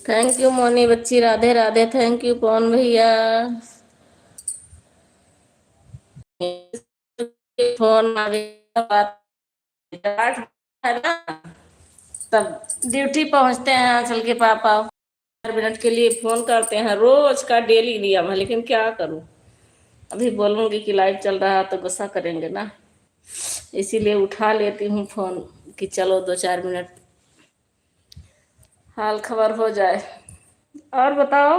Thank you Moni बच्ची, Radhe Radhe. Thank you पवन भैया। Phone आ गया, बात है ना। तब ड्यूटी पहुंचते हैं चल के पापा, 4 मिनट के लिए फोन करते हैं। रोज का डेली नियम है, लेकिन क्या करूं। अभी बोलूंगी कि लाइव चल रहा है तो गुस्सा करेंगे ना, इसीलिए उठा लेती हूँ फोन कि चलो 2-4 मिनट हाल खबर हो जाए। और बताओ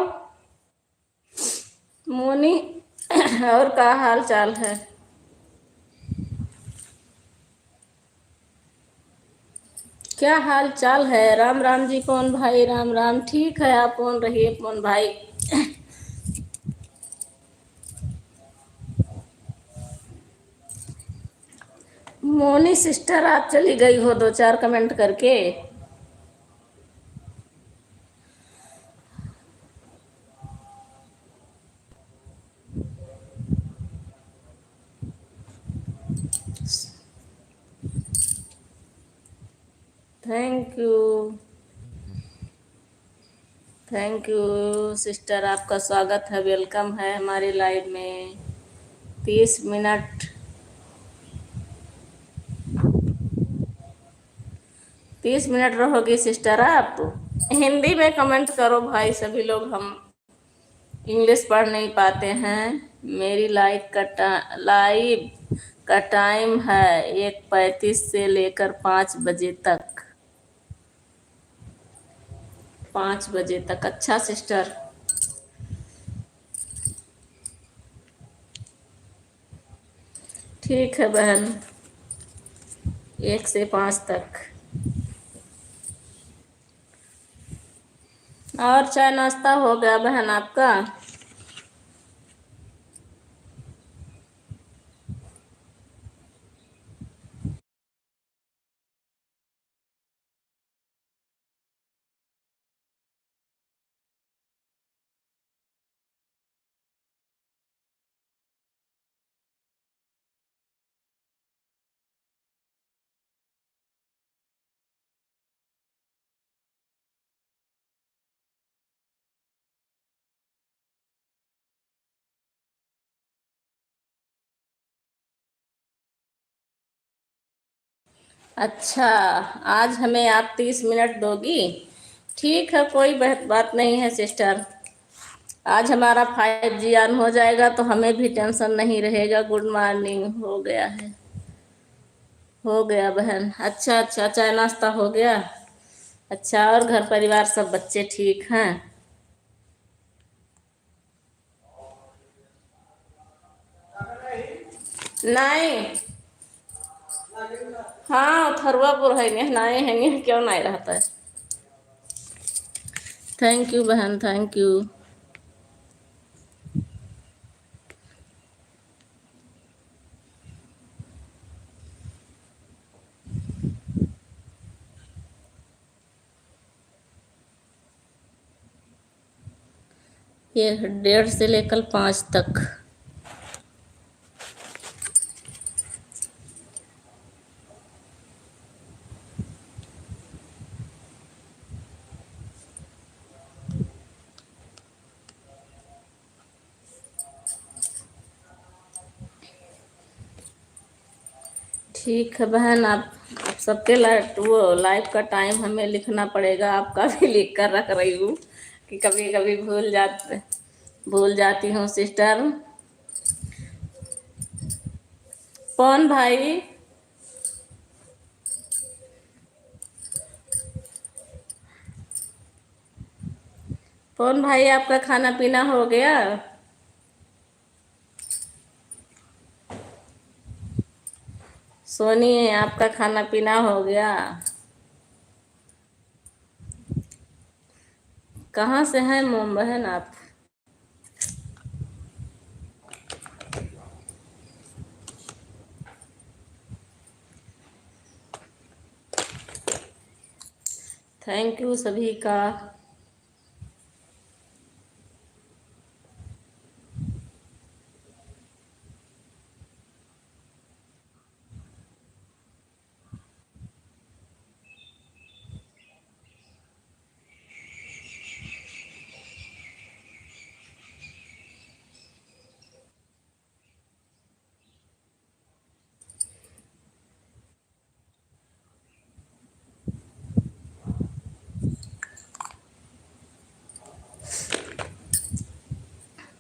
मोनी, और क्या हाल चाल है? क्या हाल चाल है? राम राम जी पवन भाई, राम राम। ठीक है, आप कौन रहिए पवन भाई। मोनी सिस्टर, आप चली गई हो 2-4 कमेंट करके। Thank you, thank you sister, आपका स्वागत है, वेलकम है हमारे लाइव में। 30 मिनट, 30 मिनट रहोगी सिस्टर आप तो। हिंदी में कमेंट करो भाई सभी लोग, हम इंग्लिश पढ़ नहीं पाते हैं। मेरी लाइव का टाइम है 1:35 से लेकर 5 बजे तक। 5 बजे तक, अच्छा सिस्टर। ठीक है बहन, 1 से 5 तक। और चाय नाश्ता हो गया बहन आपका? अच्छा, आज हमें आप 30 मिनट दोगी? ठीक है, कोई बात नहीं है सिस्टर। आज हमारा 5G ऑन हो जाएगा तो हमें भी टेंशन नहीं रहेगा। गुड मॉर्निंग, हो गया है, हो गया बहन। अच्छा अच्छा, चाय नाश्ता हो गया। अच्छा, और घर परिवार सब बच्चे ठीक हैं? नहीं, हाँ थरुआपुर है, नहाए हैं, क्यों नहीं रहता है। थैंक यू बहन, थैंक यू। ये 1:30 से लेकर 5 तक। ठीक है बहन, आप सबके लाइव का टाइम हमें लिखना पड़ेगा। आपका भी लिख कर रख रही हूँ कि कभी कभी भूल जाती हूँ सिस्टर। कौन भाई? कौन भाई, आपका खाना पीना हो गया? सोनी, आपका खाना पीना हो गया? कहाँ से हैं मोम बहन आप? थैंक यू सभी का।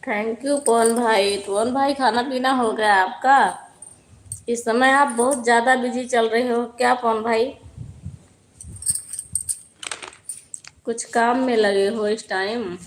थैंक यू पवन भाई। पवन भाई, खाना पीना हो गया आपका? इस समय आप बहुत ज़्यादा बिजी चल रहे हो क्या पवन भाई? कुछ काम में लगे हो इस टाइम?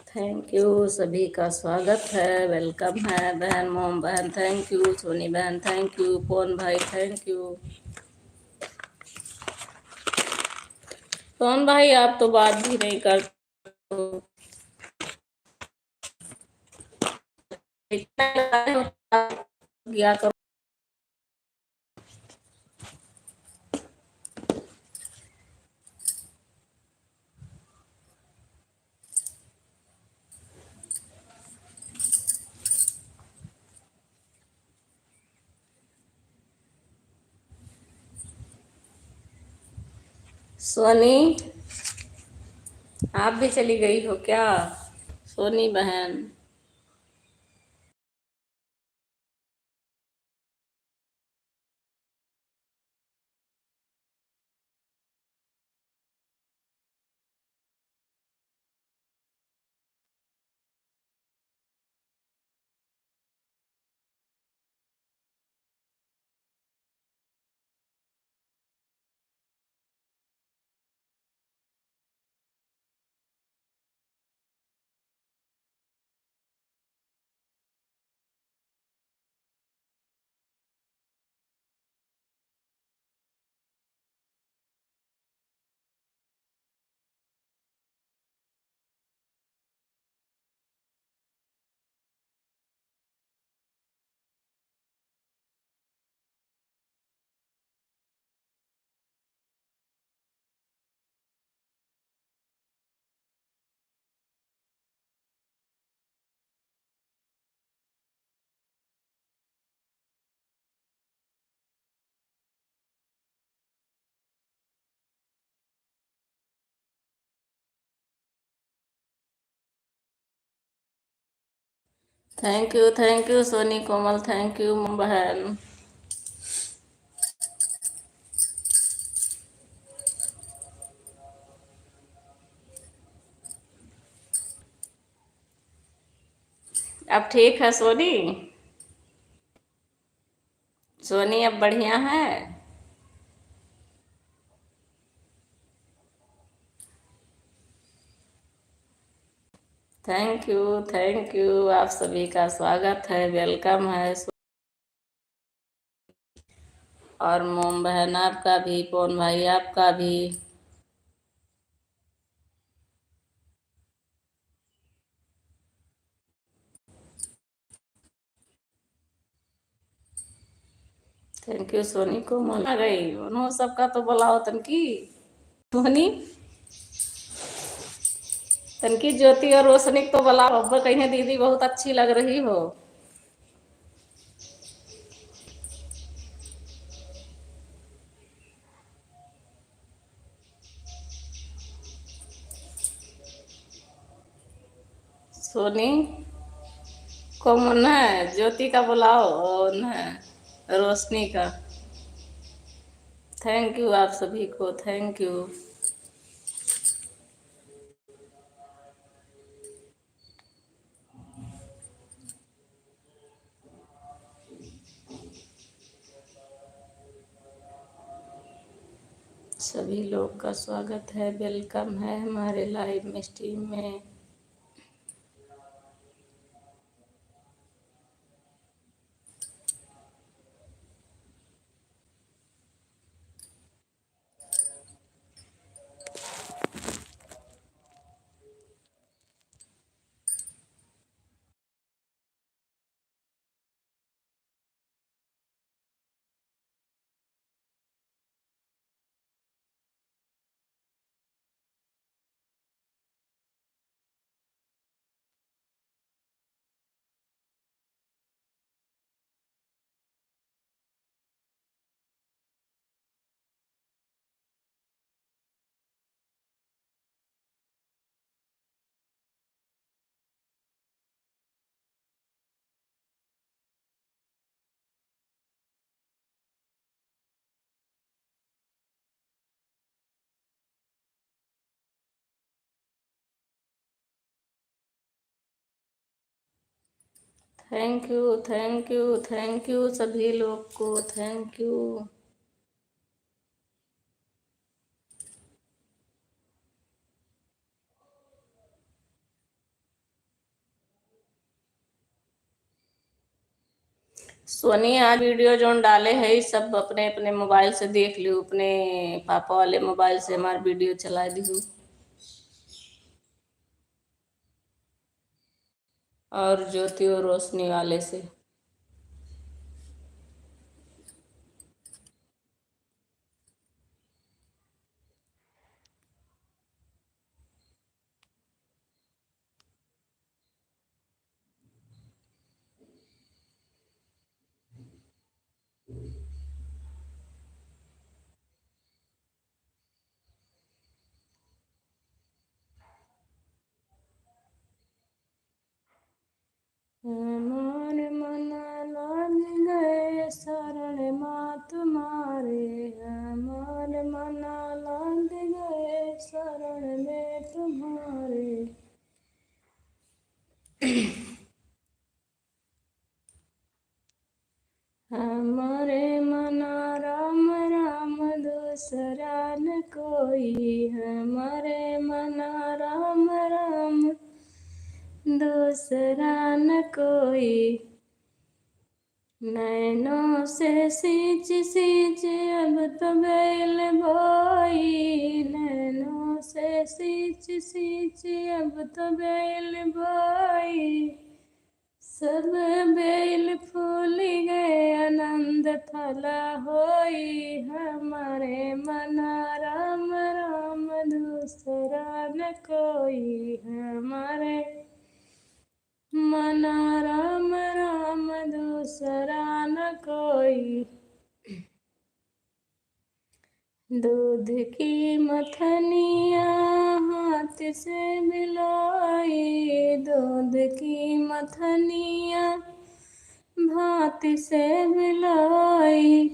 थैंक यू, सभी का स्वागत है, वेलकम है। बहन मोम बहन थैंक यू, सोनी बहन थैंक यू, पवन भाई थैंक यू। पवन भाई, आप तो बात भी नहीं करते हो। किया करो। सोनी, आप भी चली गई हो क्या? सोनी बहन, thank you Soni Komal, thank you मोम बहन। अब ठीक है सोनी? सोनी अब बढ़िया है? थैंक यू, आप सभी का स्वागत है, वेलकम है। और मोम बहन आपका भी, पवन भाई आपका भी। थैंक यू सोनी कोमल। आ गई उन्होंने सबका तो बुलाओ तनकी। सोनी, तनकी ज्योति और रोशनी को तो बुलाओ। अब कहीं दीदी बहुत अच्छी लग रही हो। सोनी कोमल है, ज्योति का बुलाओ और न रोशनी का। थैंक यू आप सभी को, थैंक यू। सभी लोग का स्वागत है, वेलकम है हमारे लाइव में स्ट्रीम में। थैंक यू सभी लोग को, थैंक यू। सोनी आज वीडियो जोन डाले है सब अपने अपने मोबाइल से देख लियो, अपने पापा वाले मोबाइल से हमार वीडियो चला दी और ज्योति और रोशनी वाले से। हमारे मना लाग गए शरण माँ तुम्हारे, हमारे मना लाग गए शरण में तुम्हारे। हमारे मना राम राम दूसरा न कोई, हमारे मना राम राम दूसरा न कोई। नैनों से सींच सींच अब तो बेल बोई, नैनों से सींच सींच अब तो बेल बोई। सब बेल फूल गए आनंद थला होई, हमारे मना राम राम दूसरा न कोई, हमारे मना राम राम दूसरा न कोई। दूध की मथनिया हाथ से मिलाई, दूध की मथनिया भात से मिलाई।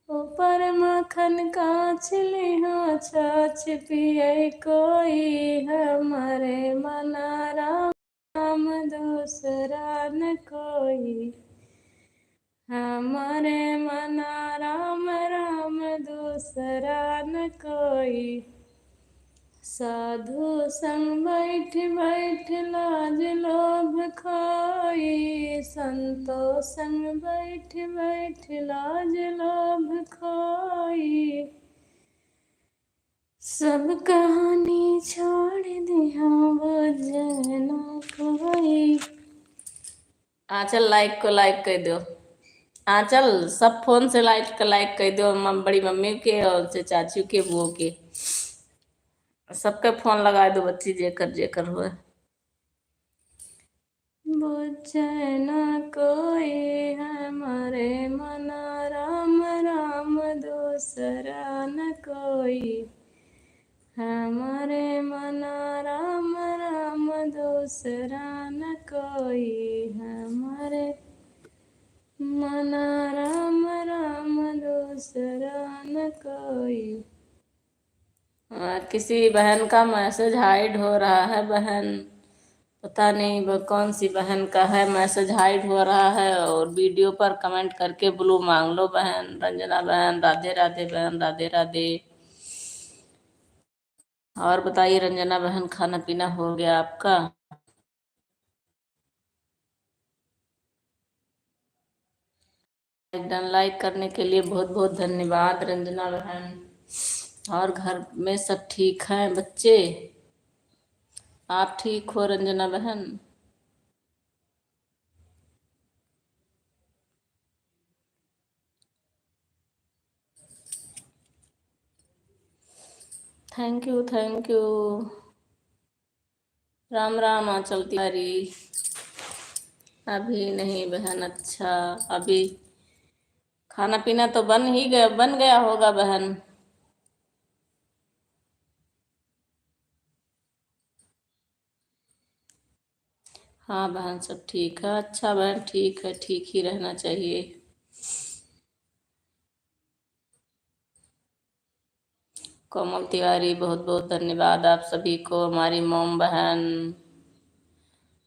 ऊपर मक्खन का छिलिया छाछ पिए कोई, हमारे मना राम दूसरा न कोई, हमारे मना राम राम दूसरा न कोई। साधु संग बैठ बैठ लाज लोभ खोई, संतो संग बैठ बैठ लाज लोभ खोई। सब कहानी छोड़ दिया बुझे न कोई। आंचल लाइक को लाइक कर दो, आंचल सब फोन से लाइक कर दो, बड़ी मम्मी के और से चाचू के बुओ के सबके फोन लगा दो बच्ची जेकर जेकर हुए। बुझे न कोई हमारे मना राम राम दूसरा न कोई, हमारे मना राम राम दूसरा न कोई, हमारे मना राम राम दूसरा न कोई। किसी बहन का मैसेज हाइड हो रहा है बहन, पता नहीं वो कौन सी बहन का है, मैसेज हाइड हो रहा है और वीडियो पर कमेंट करके ब्लू मांग लो बहन। रंजना बहन राधे राधे बहन, राधे राधे। और बताइए रंजना बहन, खाना पीना हो गया आपका? डन लाइक करने के लिए बहुत बहुत धन्यवाद रंजना बहन। और घर में सब ठीक हैं बच्चे? आप ठीक हो रंजना बहन? Thank you thank you. Ram Ram Anchal Tiwari. अभी नहीं बहन, अच्छा अभी खाना पीना तो बन गया होगा बहन। हाँ बहन सब ठीक है, अच्छा बहन ठीक है, ठीक ही रहना चाहिए। कोमल तिवारी बहुत बहुत धन्यवाद आप सभी को, हमारी मोम बहन।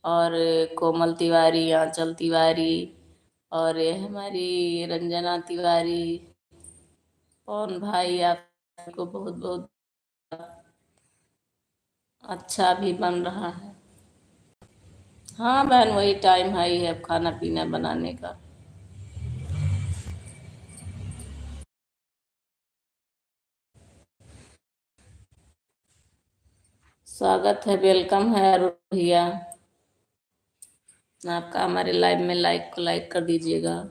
और कोमल तिवारी, आंचल तिवारी, और ये हमारी रंजना तिवारी। कौन भाई, आपको बहुत बहुत अच्छा भी बन रहा है। हाँ बहन, वही टाइम है ही है अब खाना पीना बनाने का। स्वागत है, वेलकम है अरुण भैया। आपका हमारे लाइव में लाइक को लाइक कर दीजिएगा।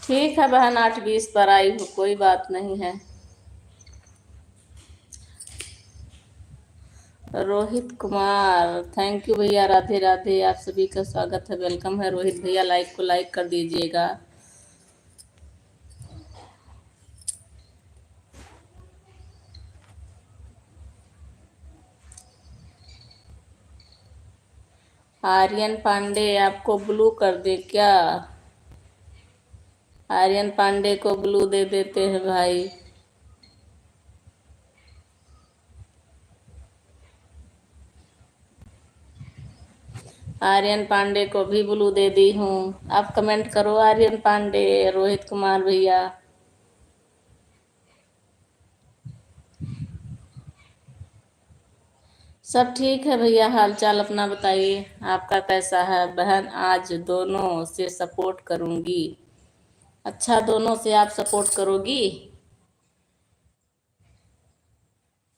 ठीक है बहन, 8:20 पर आई हूँ, कोई बात नहीं है। रोहित कुमार, थैंक यू भैया, राधे राधे। आप सभी का स्वागत है, वेलकम है। रोहित भैया, लाइक को लाइक कर दीजिएगा। आर्यन पांडे, आपको ब्लू कर दे क्या? आर्यन पांडे को ब्लू दे देते हैं भाई। आर्यन पांडे को भी ब्लू दे दी हूँ। आप कमेंट करो आर्यन पांडे, रोहित कुमार भैया। सब ठीक है भैया, हाल चाल अपना बताइए, आपका कैसा है? बहन आज दोनों से सपोर्ट करूंगी। अच्छा, दोनों से आप सपोर्ट करोगी?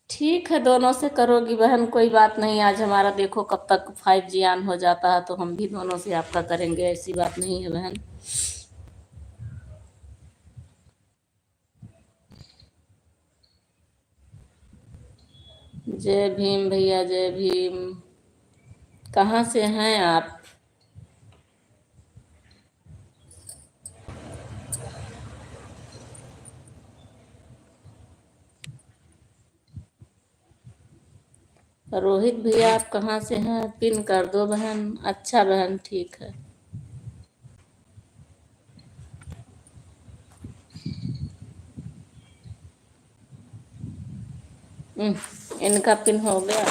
ठीक है, दोनों से करोगी बहन, कोई बात नहीं। आज हमारा देखो कब तक 5G ऑन हो जाता है, तो हम भी दोनों से आपका करेंगे, ऐसी बात नहीं है बहन। जय भीम भैया, जय भीम। कहाँ से हैं आप? रोहित भैया, आप कहाँ से हैं? पिन कर दो बहन। अच्छा बहन, ठीक है। इनका पिन हो गया।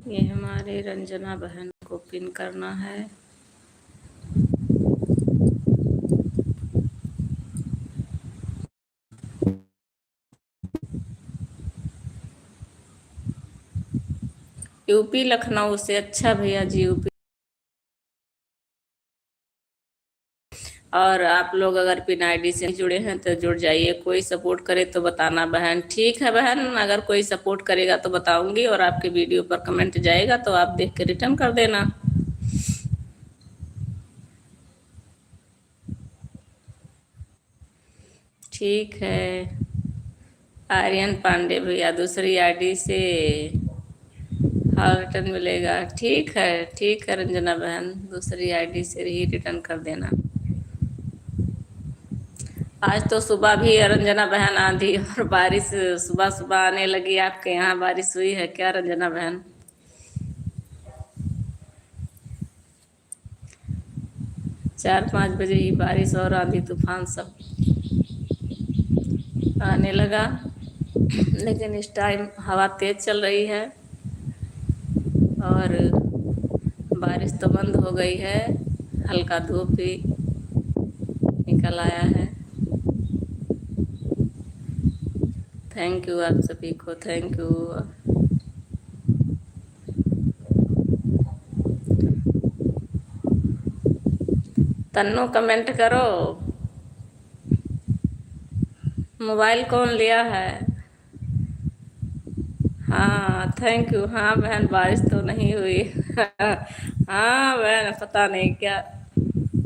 ये हमारे रंजना बहन को पिन करना है। यूपी लखनऊ से, अच्छा भैया जी, यूपी। और आप लोग अगर पिन आईडी से जुड़े हैं तो जुड़ जाइए, कोई सपोर्ट करे तो बताना बहन। ठीक है बहन, अगर कोई सपोर्ट करेगा तो बताऊंगी, और आपके वीडियो पर कमेंट जाएगा तो आप देख के रिटर्न कर देना। ठीक है। आर्यन पांडे भैया, दूसरी आईडी से हाँ रिटर्न मिलेगा। ठीक है, ठीक है रंजना बहन, दूसरी आईडी से ही रिटर्न कर देना। आज तो सुबह भी रंजना बहन आंधी और बारिश सुबह सुबह आने लगी। आपके यहाँ बारिश हुई है क्या रंजना बहन? 4-5 बजे ही बारिश और आंधी तूफान सब आने लगा, लेकिन इस टाइम हवा तेज चल रही है और बारिश तो बंद हो गई है। हल्का धूप भी निकल आया है। थैंक यू आप सभी को, थैंक यू। तन्नू कमेंट करो। मोबाइल कौन लिया है? हाँ थैंक यू। हाँ बहन, बारिश तो नहीं हुई। हाँ बहन, पता नहीं क्या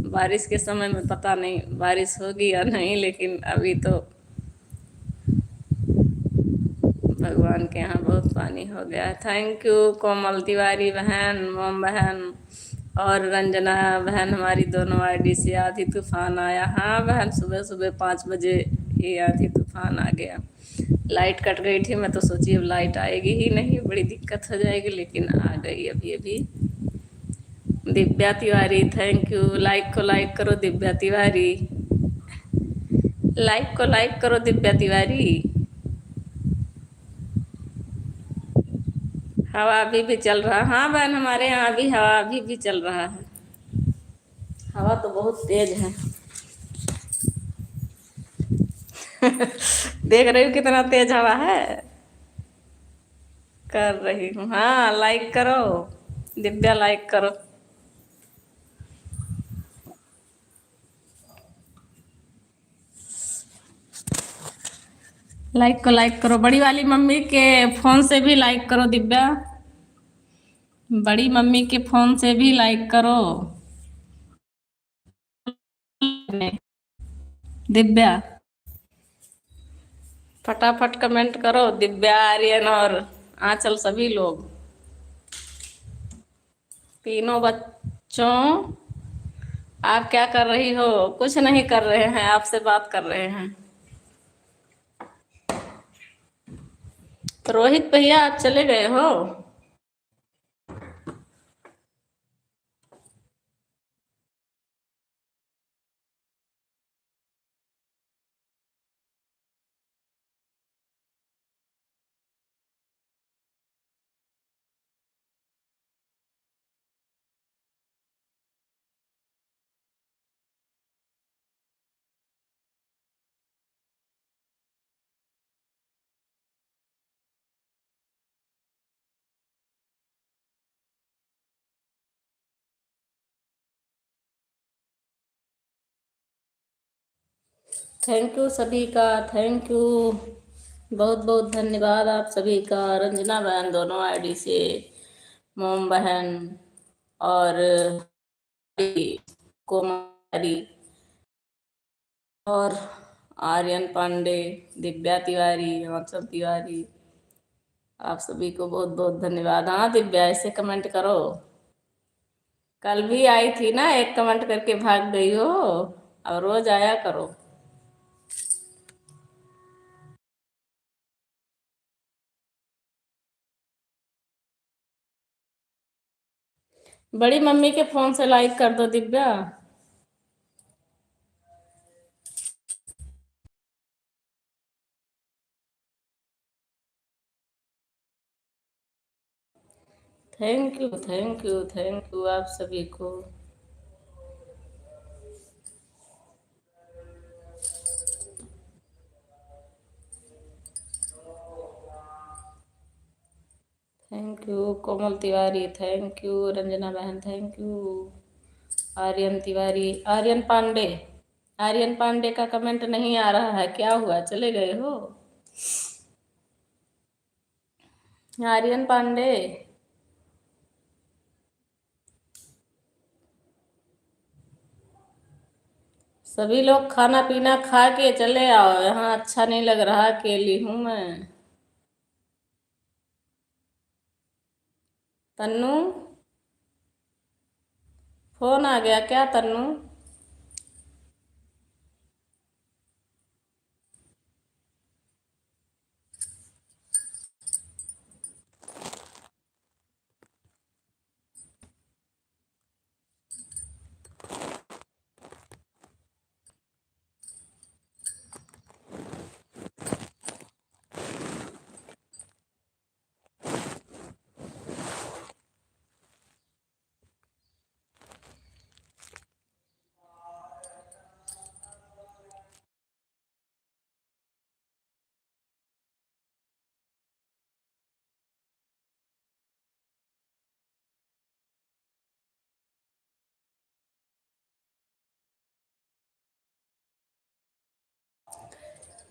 बारिश के समय में, पता नहीं बारिश होगी या नहीं, लेकिन अभी तो भगवान के यहाँ बहुत पानी हो गया है। थैंक यू कोमल तिवारी बहन, मोम बहन और रंजना बहन, हमारी दोनों आईडी से आधी तूफान आया। हाँ बहन, सुबह सुबह 5 बजे ये आधी तूफान आ गया। लाइट कट गई थी, मैं तो सोची अब लाइट आएगी ही नहीं, बड़ी दिक्कत हो जाएगी, लेकिन आ गई अभी। Divya Tiwari thank you. Like को लाइक करो दिव्या तिवारी, लाइक को लाइक करो दिव्या तिवारी। हवा अभी भी चल रहा। हाँ बहन, हमारे यहाँ भी हवा अभी भी चल रहा है। हवा तो बहुत तेज है। देख रही हूँ कितना तेज हवा है। कर रही हूँ। हाँ लाइक करो दिव्या, लाइक करो। लाइक को लाइक करो। बड़ी वाली मम्मी के फोन से भी लाइक करो दिव्या, बड़ी मम्मी के फोन से भी लाइक करो दिव्या। फटाफट कमेंट करो दिव्या, आर्यन और आंचल, सभी लोग, तीनों बच्चों। आप क्या कर रही हो? कुछ नहीं कर रहे हैं, आपसे बात कर रहे हैं। तो रोहित भैया आप चले गए हो? थैंक यू सभी का, थैंक यू, बहुत बहुत धन्यवाद आप सभी का। रंजना बहन दोनों आईडी से, मोम बहन और कोमारी और आर्यन पांडे, दिव्या तिवारी, आंचल तिवारी, आप सभी को बहुत बहुत धन्यवाद। हाँ दिव्या, ऐसे कमेंट करो। कल भी आई थी ना, एक कमेंट करके भाग गई हो, और रोज आया करो। बड़ी मम्मी के फोन से लाइक कर दो Divya. Thank you thank you thank you आप सभी को। Thank you Komal Tiwari, thank you Ranjana बहन, थैंक यू आर्यन तिवारी। आर्यन पांडे, आर्यन पांडे का कमेंट नहीं आ रहा है, क्या हुआ, चले गए हो? आर्यन पांडे, सभी लोग खाना पीना खा के चले आओ, यहाँ अच्छा नहीं लग रहा, अकेली हूँ मैं। तन्नू, फोन आ गया क्या तन्नू?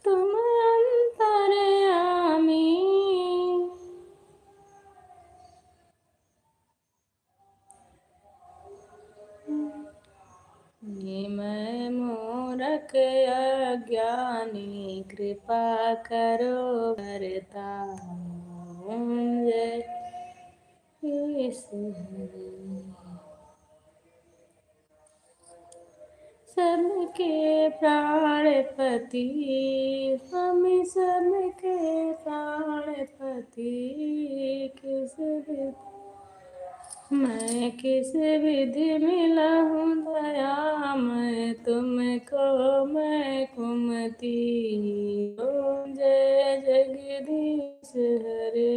तुम अंतर्यामी, मैं मूरख अज्ञानी, कृपा करो करता जय सबके प्राणपति, हम सबके प्राणपति, मैं किस विधि मिला हूँ दया, मैं कुमति, ओम जय जगदीश हरे।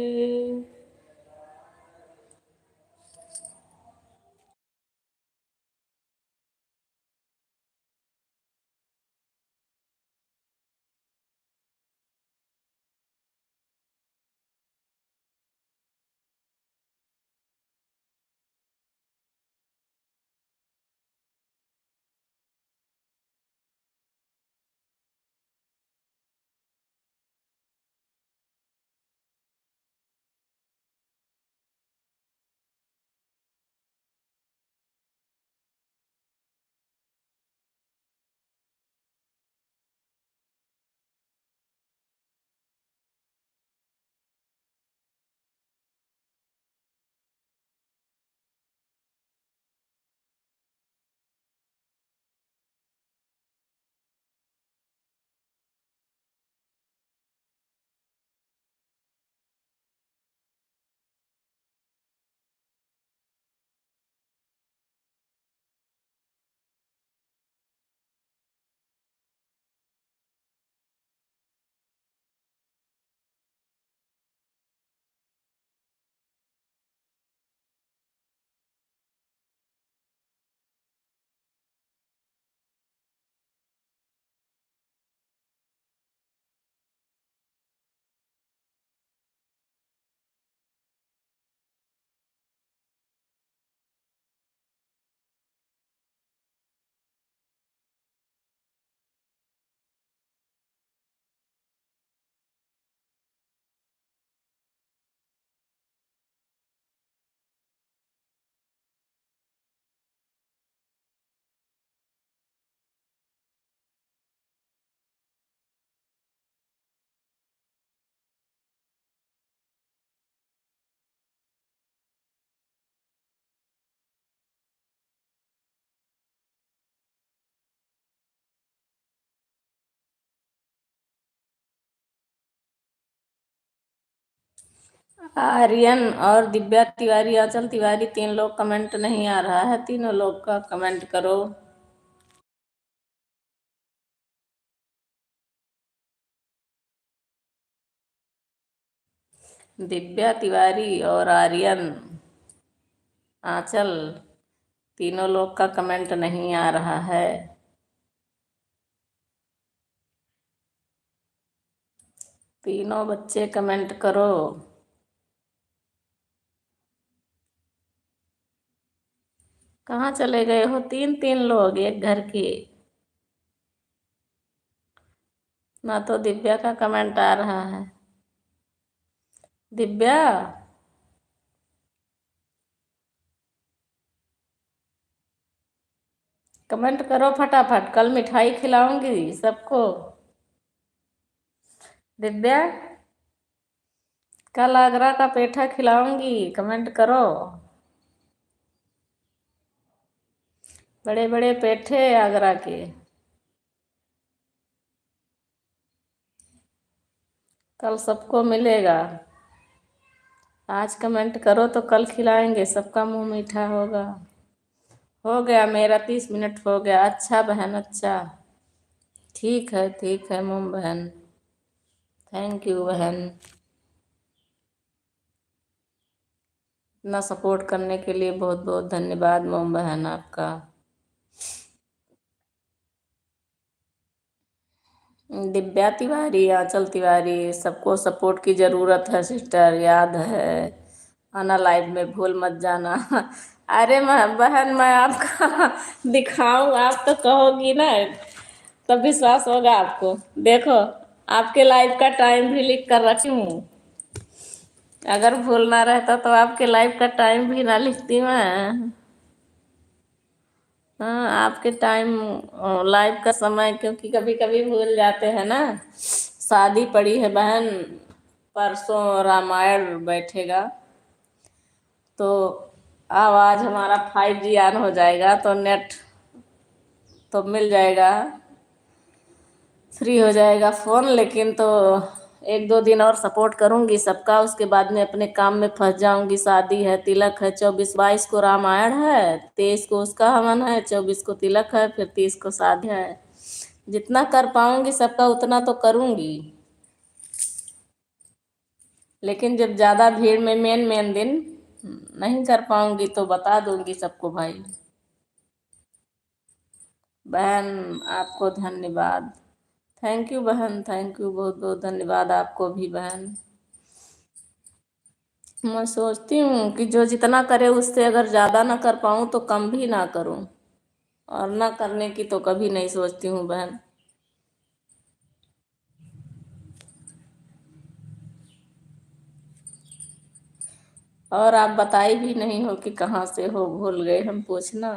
आर्यन और दिव्या तिवारी, आंचल तिवारी, 3 लोग कमेंट नहीं आ रहा है, तीनों लोग का कमेंट करो। दिव्या तिवारी और आर्यन, आंचल, तीनों लोग का कमेंट नहीं आ रहा है। तीनों बच्चे कमेंट करो। कहाँ चले गए हो? 3 लोग एक घर के। ना तो दिव्या का कमेंट आ रहा है। दिव्या, कमेंट करो फटाफट, कल मिठाई खिलाऊंगी सबको। दिव्या, कल आगरा का पेठा खिलाऊंगी, कमेंट करो। बड़े बड़े पेठे आगरा के। कल सबको मिलेगा। आज कमेंट करो तो कल खिलाएंगे, सबका मुंह मीठा होगा। हो गया मेरा 30 मिनट हो गया। अच्छा बहन, अच्छा, ठीक है मोम बहन, थैंक यू बहन, इतना सपोर्ट करने के लिए बहुत बहुत धन्यवाद मोम बहन आपका। दिव्या तिवारी, आंचल तिवारी, सबको सपोर्ट की ज़रूरत है सिस्टर, याद है आना लाइव में, भूल मत जाना। अरे बहन, मैं आपका दिखाऊं, आप तो कहोगी ना, तब विश्वास होगा आपको। देखो, आपके लाइव का टाइम भी लिख कर रखी हूँ। अगर भूलना रहता तो आपके लाइव का टाइम भी ना लिखती मैं। हाँ, आपके टाइम, लाइव का समय, क्योंकि कभी कभी भूल जाते हैं ना, शादी पड़ी है बहन, परसों रामायण बैठेगा, तो अब आज हमारा 5G ऑन हो जाएगा, तो नेट तो मिल जाएगा, फ्री हो जाएगा फोन। लेकिन तो 1-2 दिन और सपोर्ट करूंगी सबका, उसके बाद में अपने काम में फंस जाऊंगी। शादी है, तिलक है, 24-22 को रामायण है, 23 को उसका हवन है, 24 को तिलक है, फिर 30 को शादी है। जितना कर पाऊंगी सबका उतना तो करूंगी, लेकिन जब ज्यादा भीड़ में मेन मेन दिन नहीं कर पाऊंगी तो बता दूंगी सबको भाई। बहन आपको धन्यवाद, थैंक यू बहन, थैंक यू, बहुत बहुत धन्यवाद आपको भी बहन। मैं सोचती हूँ कि जो जितना करे उससे अगर ज़्यादा ना कर पाऊँ तो कम भी ना करूँ, और ना करने की तो कभी नहीं सोचती हूँ बहन। और आप बताई भी नहीं हो कि कहाँ से हो, भूल गए हम पूछना।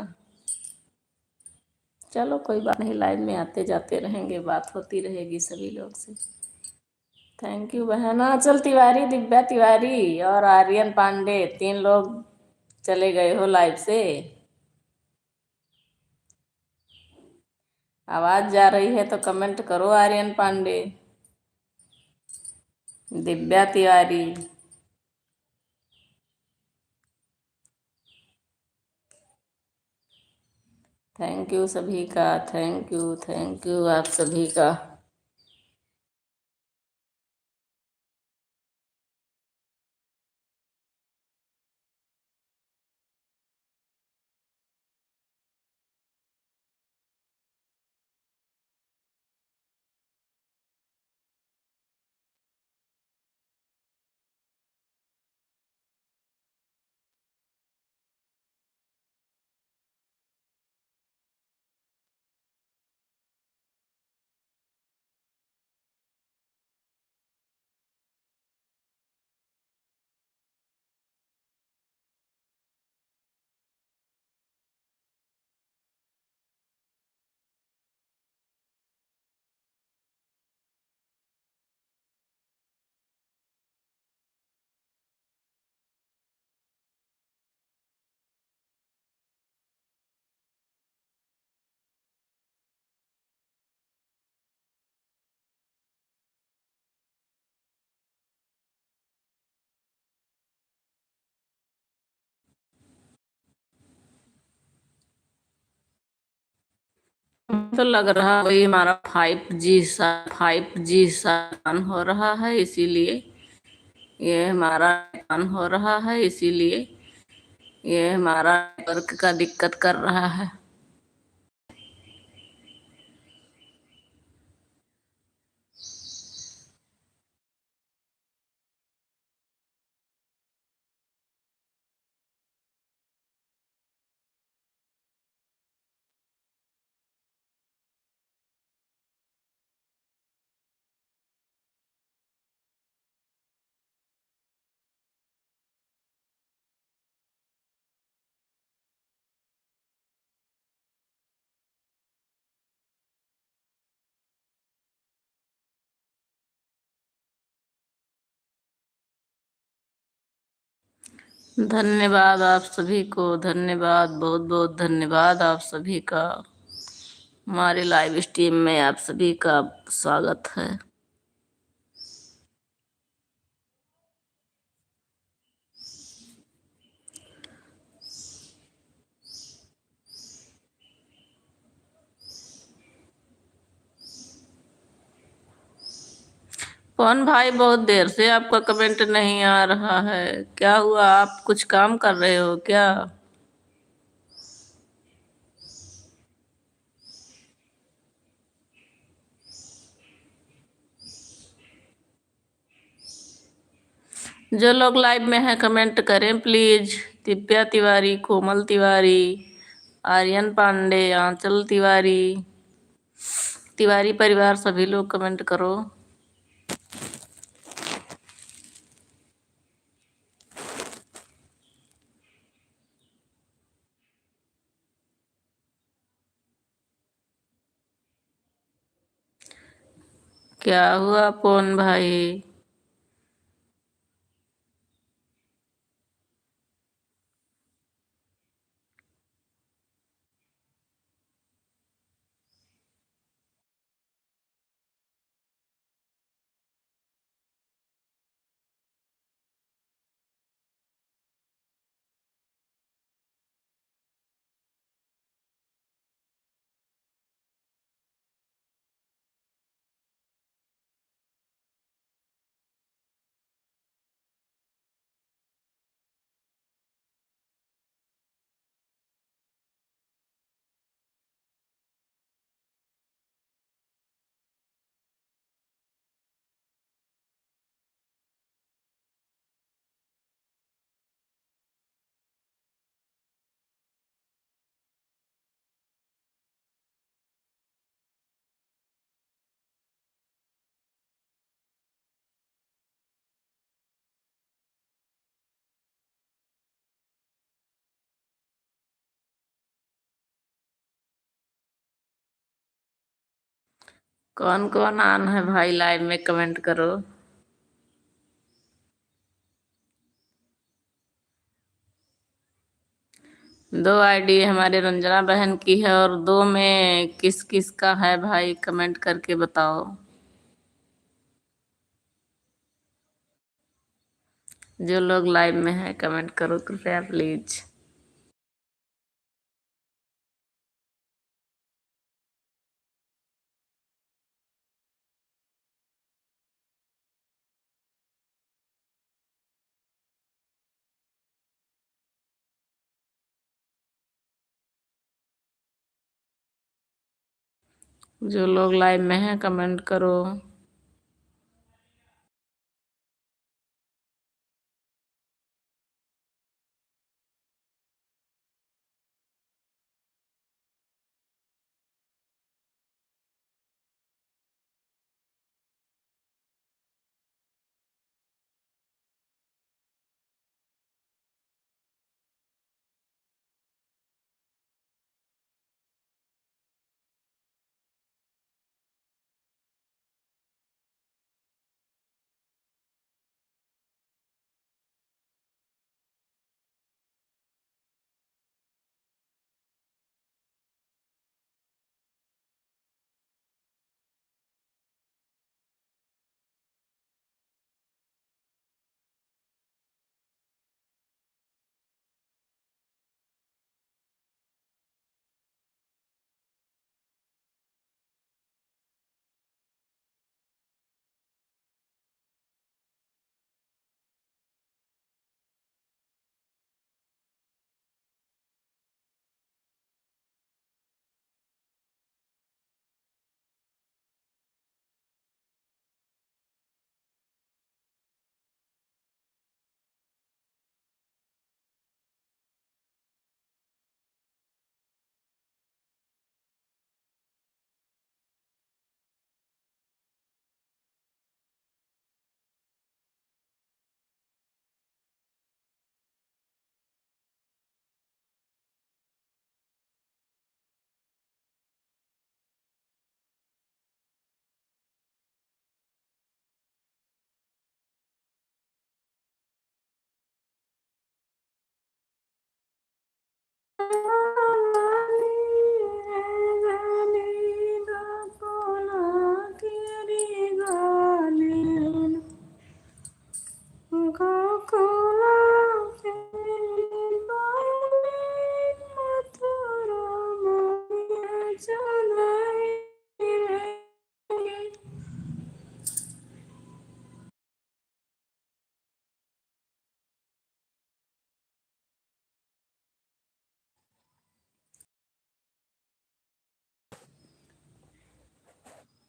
चलो कोई बात नहीं, लाइव में आते जाते रहेंगे, बात होती रहेगी सभी लोग से। थैंक यू बहन। आंचल तिवारी, दिव्या तिवारी और आर्यन पांडे, 3 लोग चले गए हो लाइव से। आवाज जा रही है तो कमेंट करो। आर्यन पांडे, दिव्या तिवारी, थैंक यू सभी का, थैंक यू आप सभी का। तो लग रहा वही हमारा 5G ऑन हो रहा है, इसीलिए ये हमारा ऑन हो रहा है, इसीलिए ये हमारा नेटवर्क का दिक्कत कर रहा है। धन्यवाद आप सभी को, धन्यवाद, बहुत बहुत धन्यवाद आप सभी का। हमारे लाइव स्ट्रीम में आप सभी का स्वागत है। कौन भाई, बहुत देर से आपका कमेंट नहीं आ रहा है, क्या हुआ? आप कुछ काम कर रहे हो क्या? जो लोग लाइव में हैं कमेंट करें प्लीज। दिव्या तिवारी, कोमल तिवारी, आर्यन पांडे, आंचल तिवारी, तिवारी परिवार, सभी लोग कमेंट करो। क्या हुआ पोन भाई? कौन कौन आन है भाई लाइव में कमेंट करो। 2 आईडी हमारे रंजना बहन की है और 2 में किस किस का है भाई कमेंट करके बताओ। जो लोग लाइव में है कमेंट करो कृपया प्लीज। जो लोग लाइव में है कमेंट करो।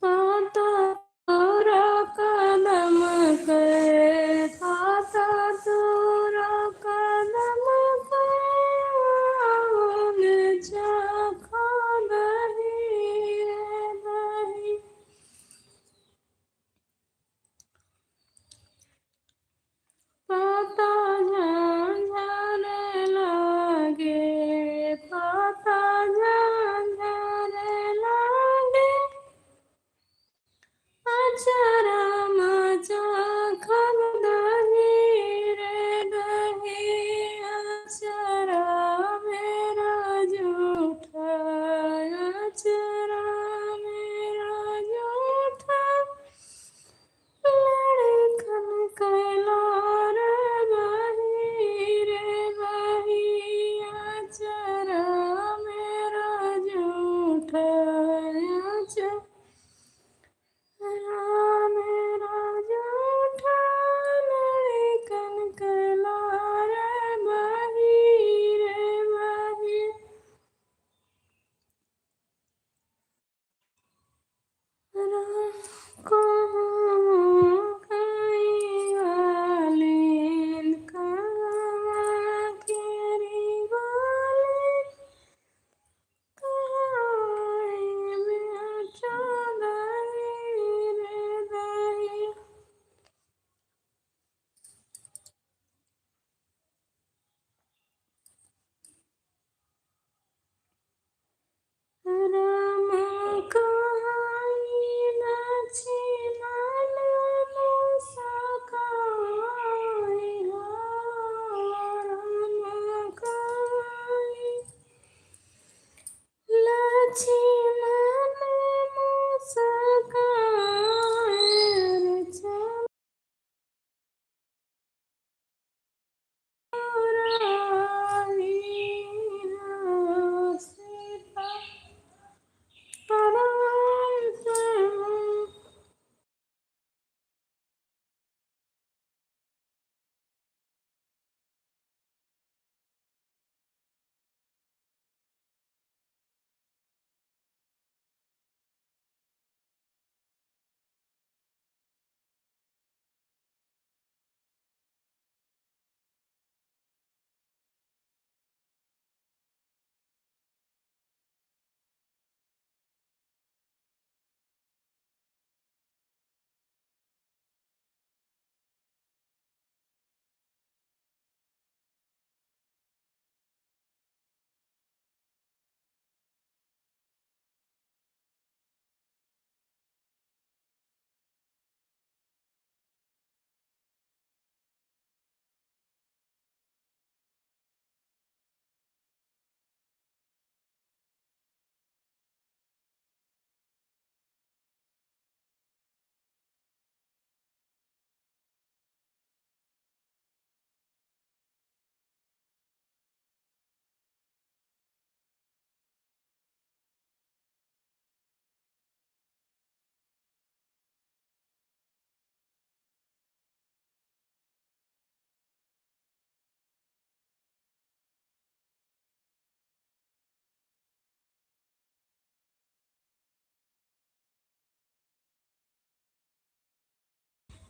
पाता तोरा कदम के पाता तोरा कदम के चाखा नहीं रे नहीं। पाता झंझाने लगे पाता झंझाने लगे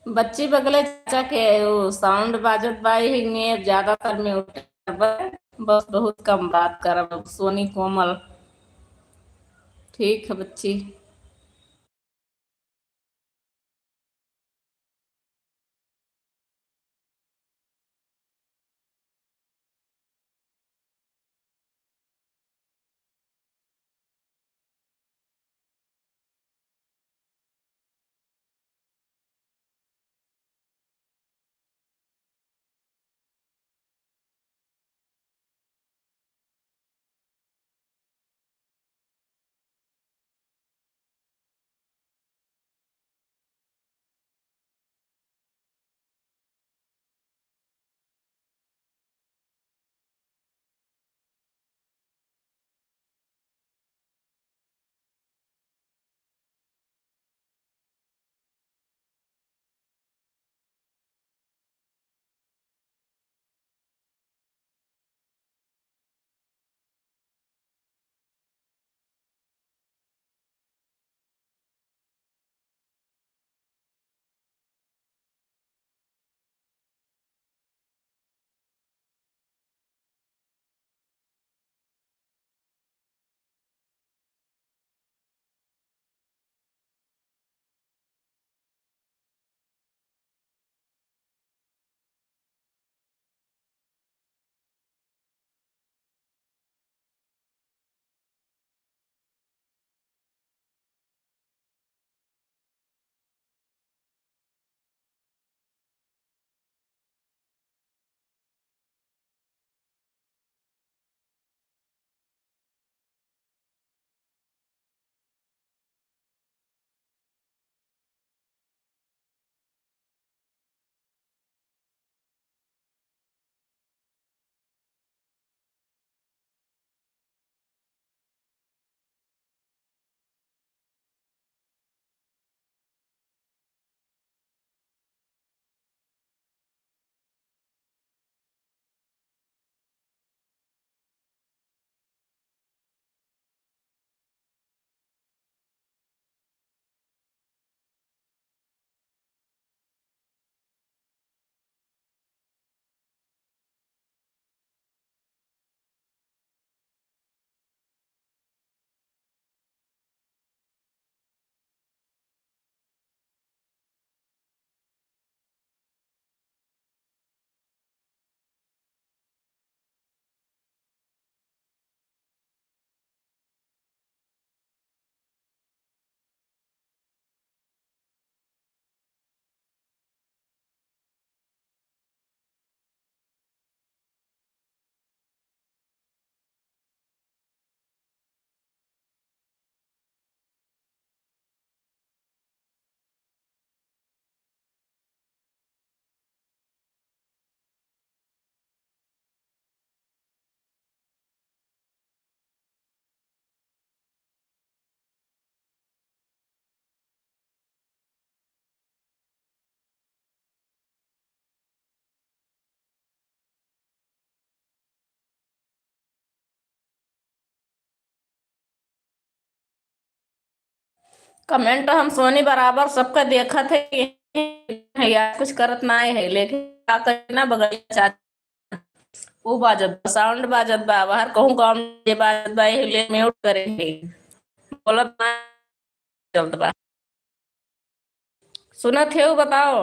बच्ची बगले चाचा के वो साउंड बाजत बाई ही में ज्यादातर में बस बहुत कम बात करब सोनी कोमल। ठीक है बच्ची। कमेंट तो हम सोनी बराबर सबका देखा थे है यार कुछ करत ना है लेकिन का करना बगल चाचा वो बाजत साउंड बाजत बा बाहर कहूं काम जे बाजत बा ले म्यूट करे है बोलत ना चलत बा सुनत है बताओ।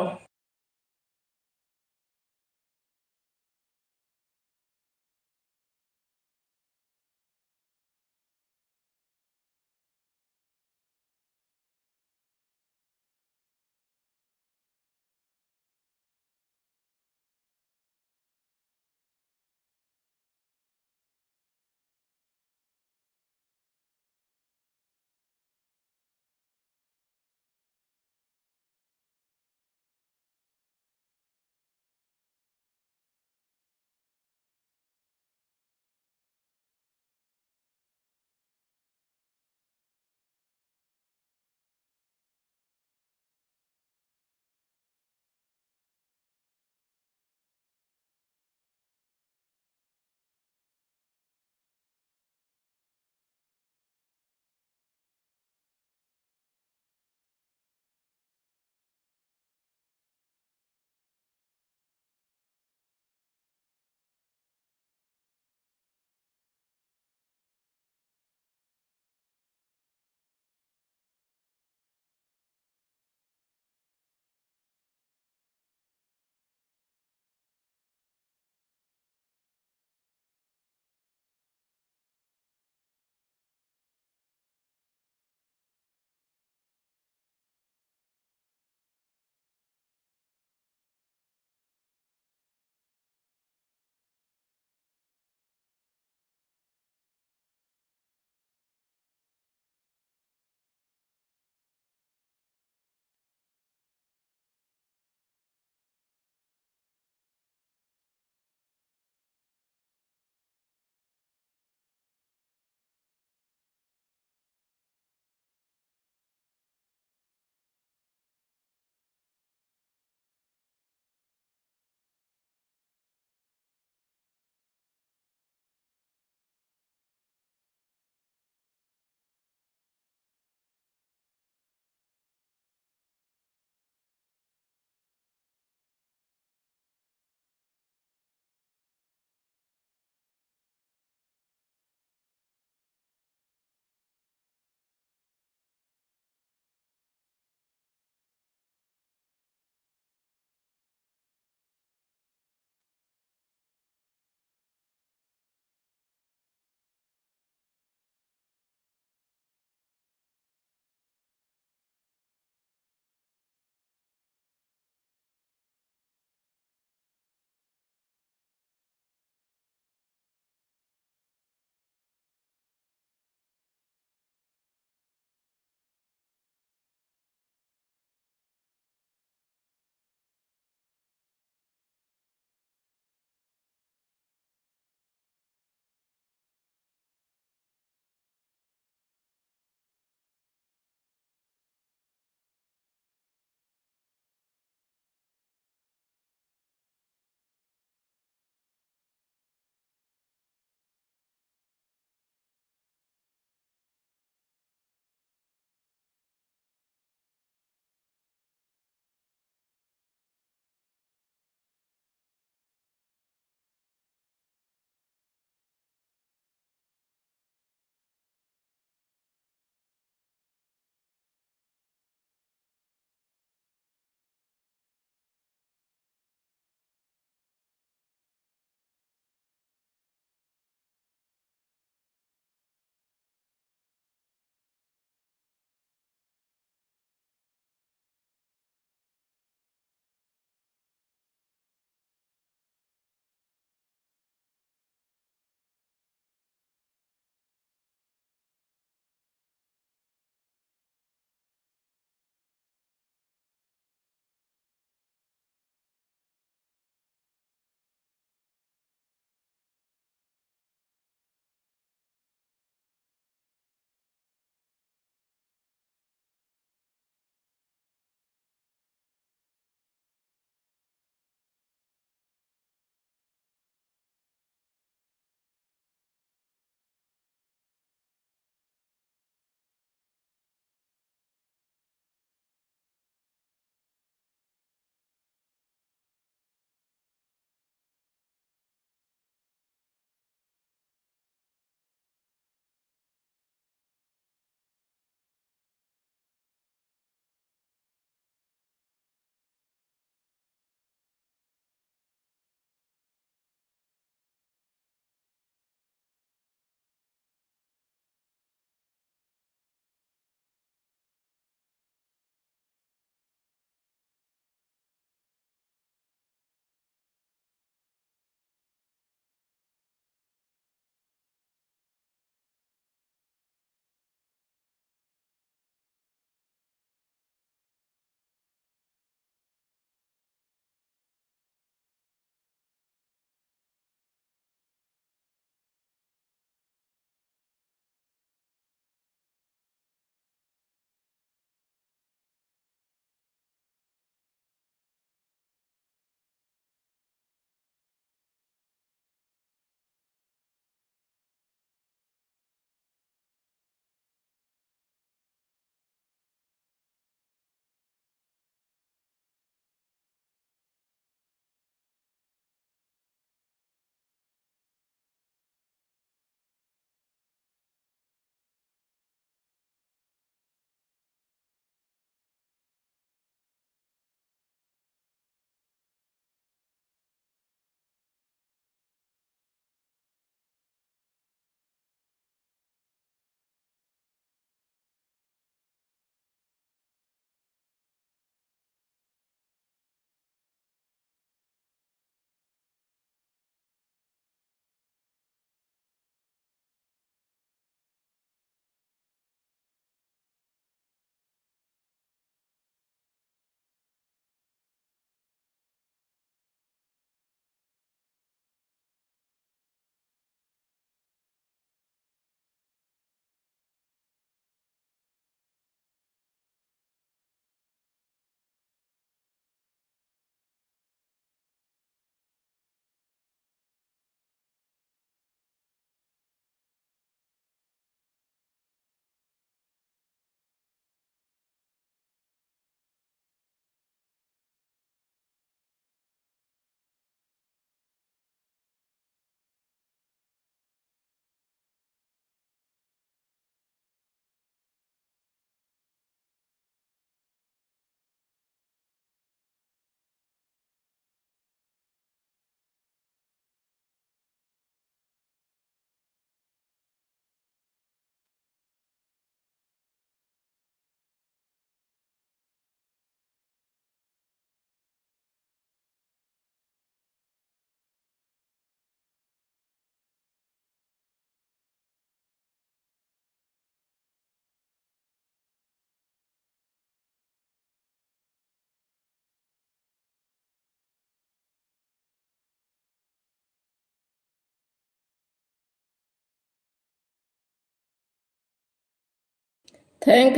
थैंक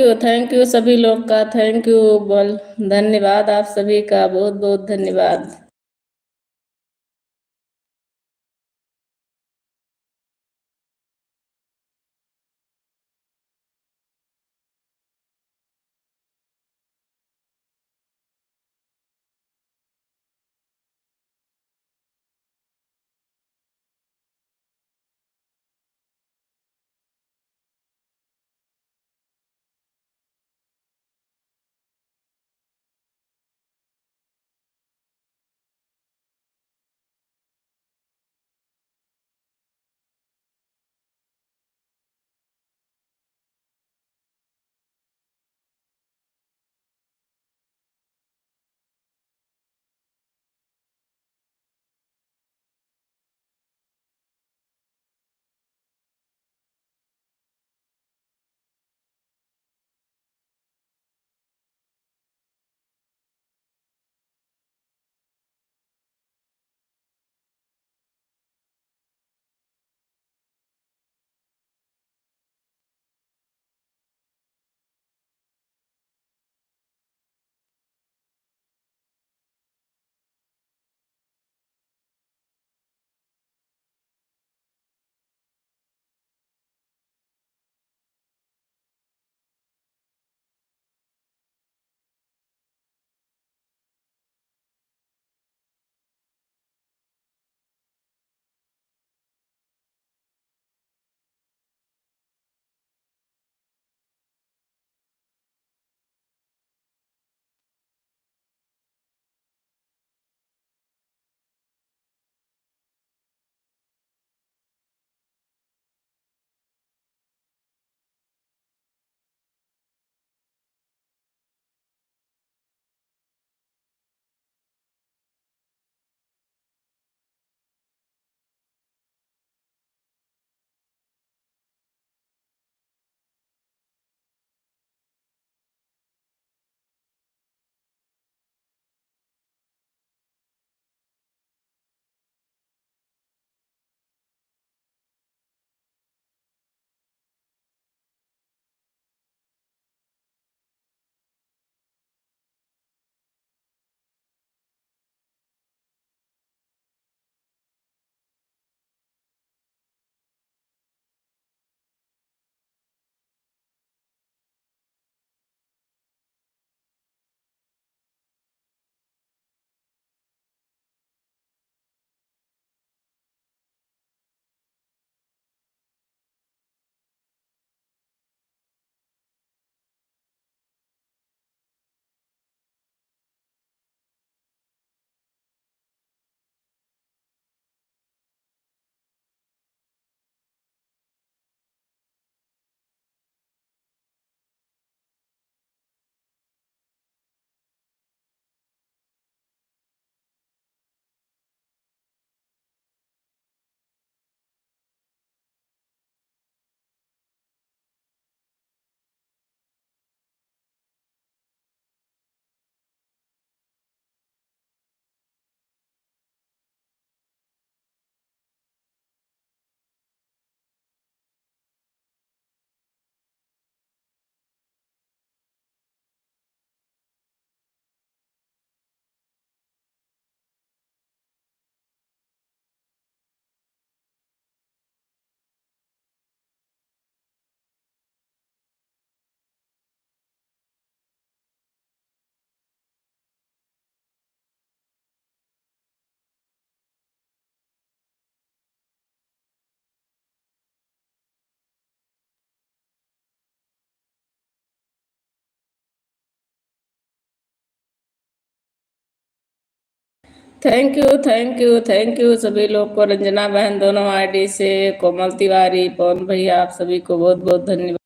यू सभी लोग का, थैंक यू बोल, धन्यवाद आप सभी का, बहुत बहुत धन्यवाद। थैंक यू सभी लोग को, रंजना बहन दोनों आईडी से, कोमल तिवारी, पवन भैया, आप सभी को बहुत बहुत धन्यवाद।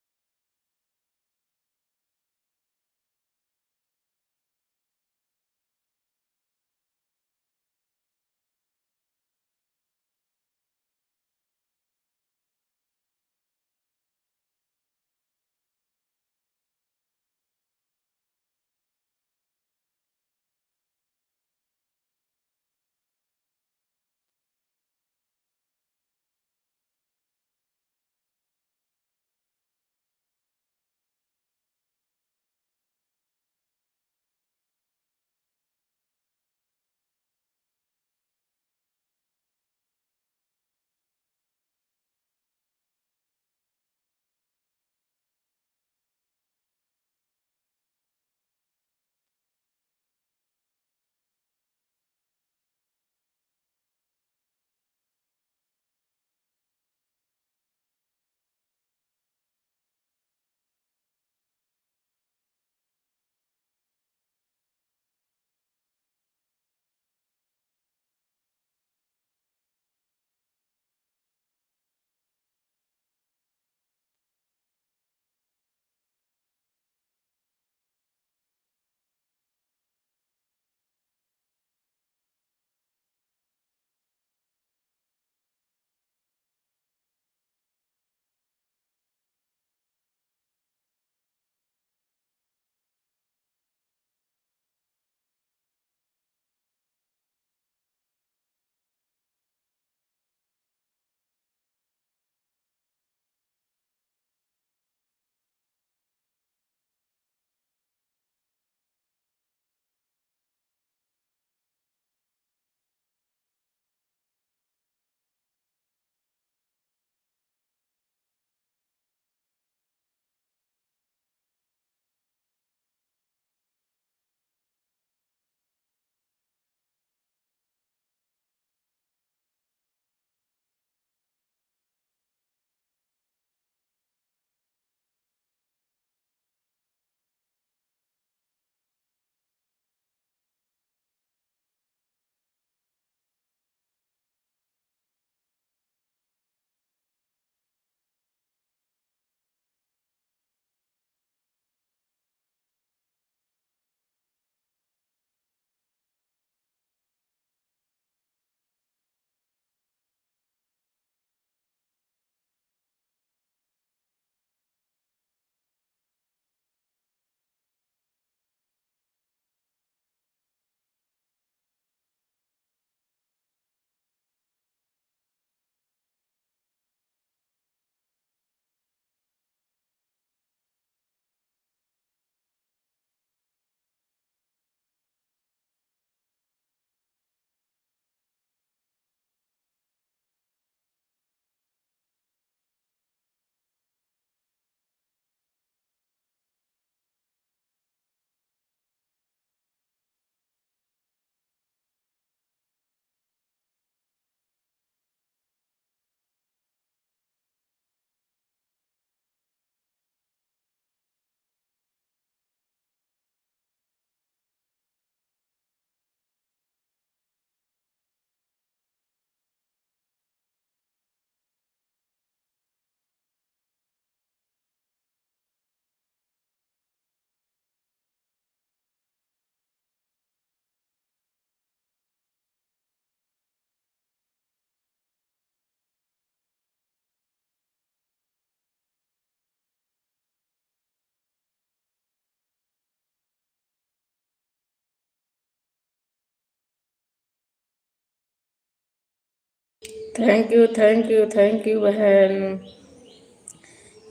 Thank you, thank you, thank you बहन।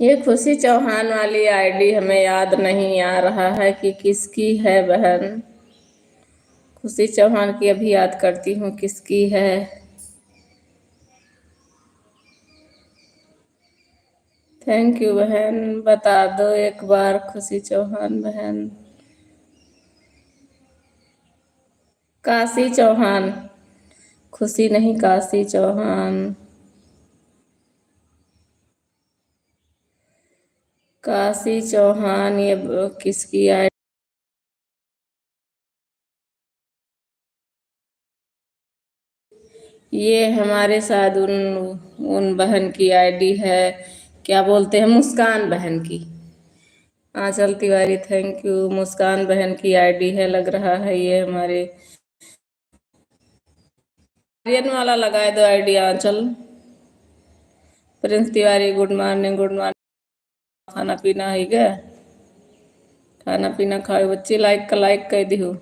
ये खुशी चौहान वाली आईडी हमें याद नहीं आ रहा है कि किसकी है बहन। खुशी चौहान की अभी याद करती हूँ किसकी है। थैंक यू बहन, बता दो एक बार खुशी चौहान बहन। काशी चौहान, खुशी नहीं काशी चौहान। काशी चौहान ये किसकी आई। ये हमारे साथ उन बहन की आईडी है, क्या बोलते हैं, मुस्कान बहन की। आंचल तिवारी, थैंक यू। मुस्कान बहन की आईडी है लग रहा है ये हमारे। आर्यन वाला लगाए दो ID Anchal. Prince Tiwari, good morning, good morning. खाना पीना है क्या? खाना पीना खाओ बच्ची, लाइक का लाइक कर दी हो।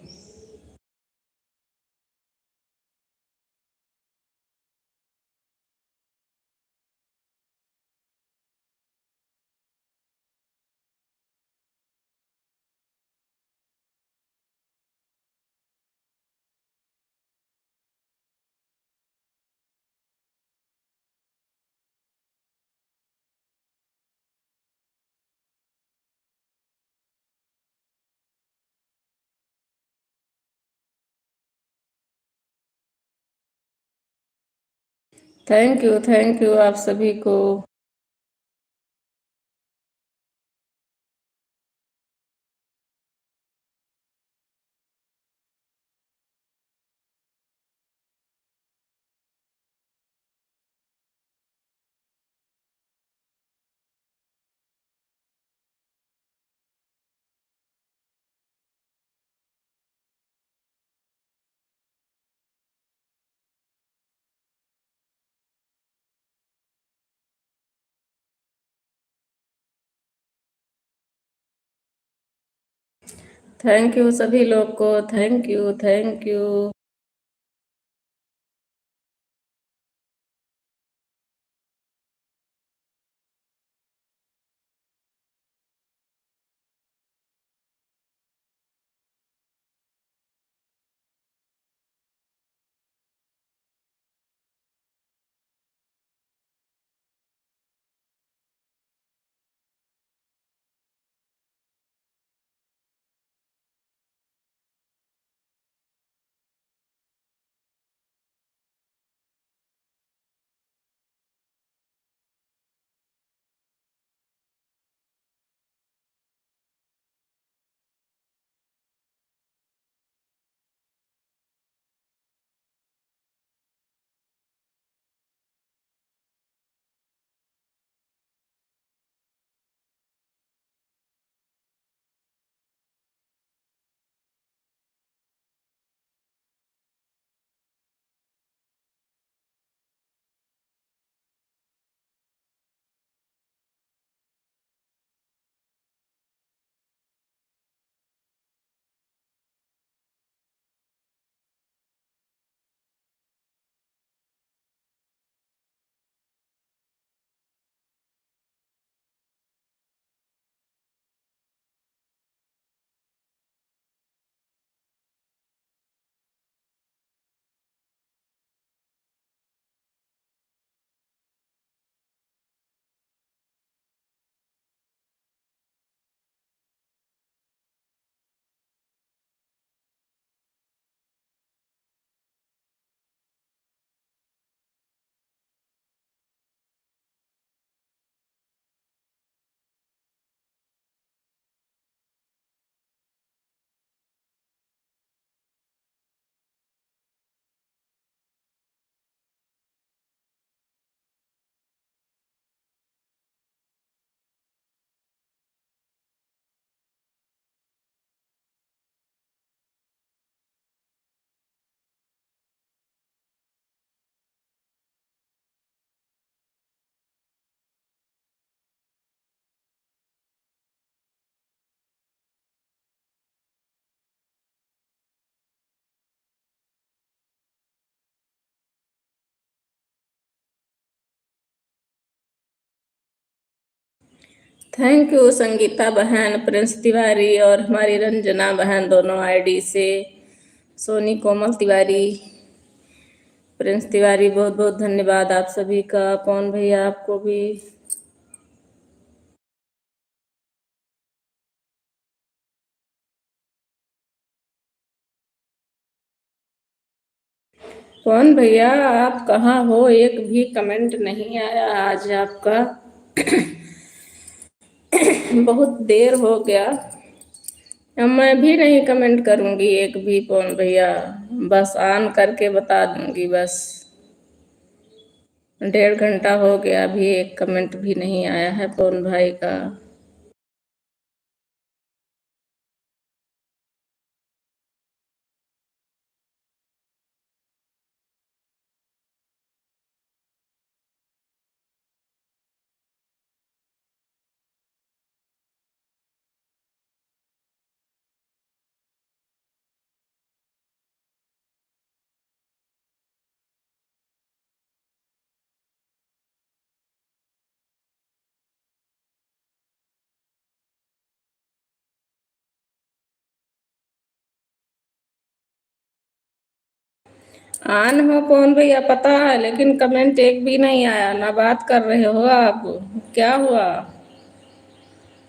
थैंक यू आप सभी को। थैंक यू सभी लोग को, thank you, thank you. Thank you Sangeeta बहन, प्रिंस तिवारी और हमारी रंजना बहन, दोनों आईडी से। सोनी कोमल तिवारी, प्रिंस तिवारी, बहुत बहुत धन्यवाद आप सभी का। पवन भैया आपको भी। पवन भैया आप कहाँ हो? एक भी कमेंट नहीं आया आज आपका। बहुत देर हो गया। अब मैं भी नहीं कमेंट करूंगी एक भी पवन भैया, बस ऑन करके बता दूंगी बस। 1.5 घंटा हो गया, अभी एक कमेंट भी नहीं आया है पवन भाई का। ऑन हो पवन भैया पता है, लेकिन कमेंट एक भी नहीं आया। ना बात कर रहे हो आप? क्या हुआ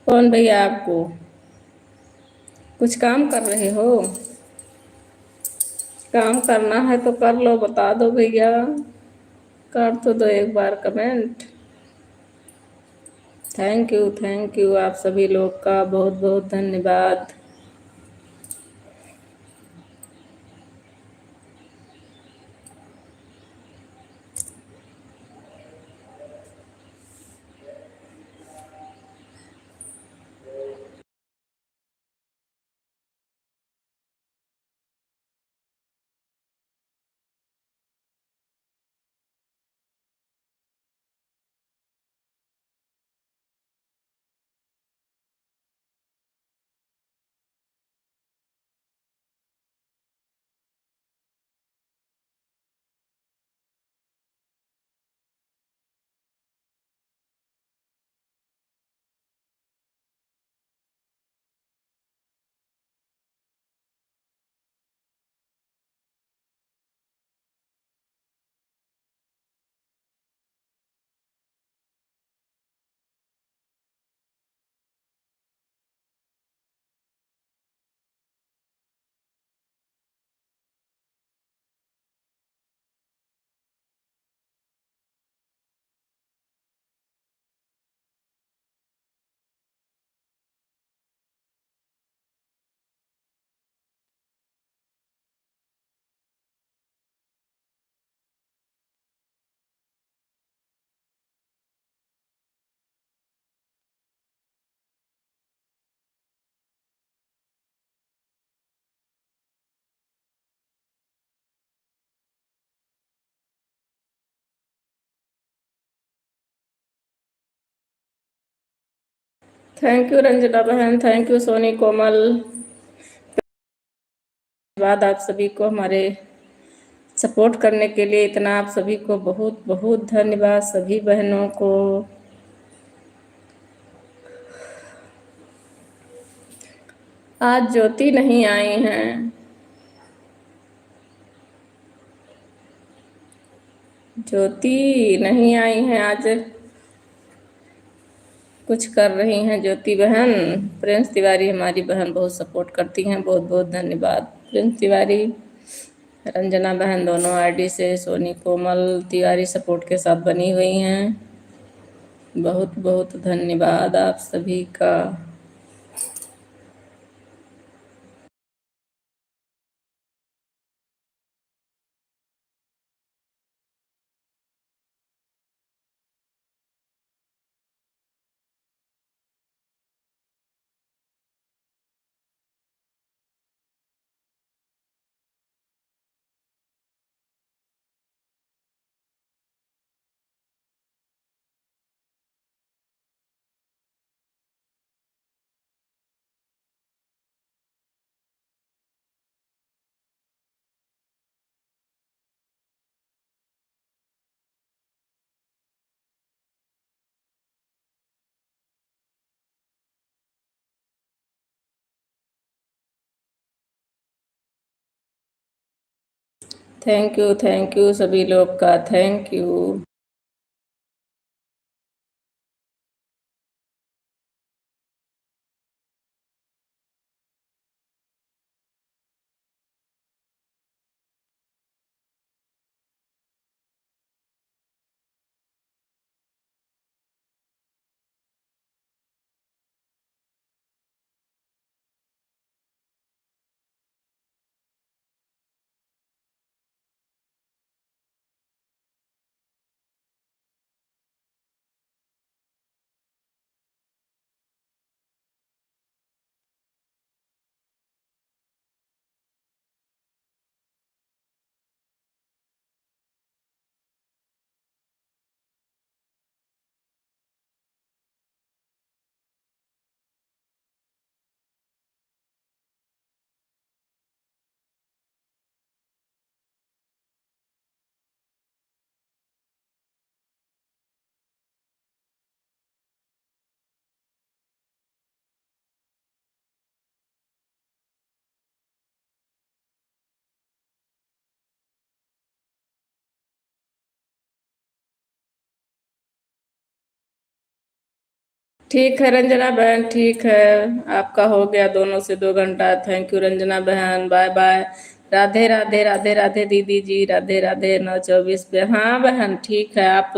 पवन भैया आपको? कुछ काम कर रहे हो? काम करना है तो कर लो, बता दो भैया। कर तो दो एक बार कमेंट। थैंक यू आप सभी लोग का बहुत बहुत धन्यवाद। थैंक यू रंजना बहन, थैंक यू सोनी कोमल। धन्यवाद आप सभी को हमारे सपोर्ट करने के लिए। इतना आप सभी को बहुत बहुत धन्यवाद सभी बहनों को। आज ज्योति नहीं आई हैं। ज्योति नहीं आई हैं आज, कुछ कर रही हैं ज्योति बहन। प्रिंस तिवारी हमारी बहन बहुत सपोर्ट करती हैं, बहुत बहुत धन्यवाद प्रिंस तिवारी। रंजना बहन दोनों आईडी से, सोनी कोमल तिवारी सपोर्ट के साथ बनी हुई हैं। बहुत बहुत धन्यवाद आप सभी का। थैंक यू सभी लोग का, थैंक यू। ठीक है रंजना बहन, ठीक है, आपका हो गया दोनों से 2 घंटा। थैंक यू रंजना बहन, बाय बाय। राधे राधे राधे राधे दीदी जी, राधे राधे। 9:24 पे, हाँ बहन ठीक है। आप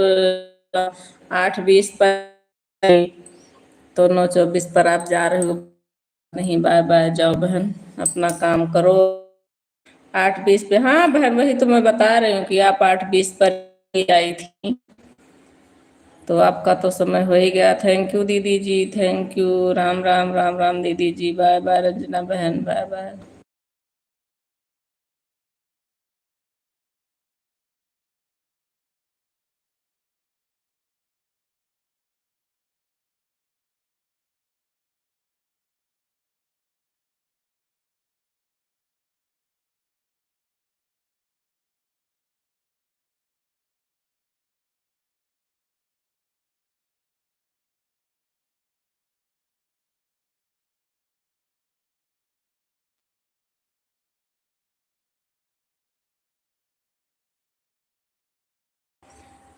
8:20 पर, तो 9:24 पर आप जा रहे हो? नहीं, बाय बाय, जाओ बहन, अपना काम करो। 8:20 पे, हाँ बहन, वही तो मैं बता रही हूँ कि आप 8:20 पर ही आई थी, तो आपका तो समय हो ही गया। थैंक यू दीदी जी, थैंक यू। राम राम राम राम दीदी जी, बाय बाय रंजना बहन, बाय बाय।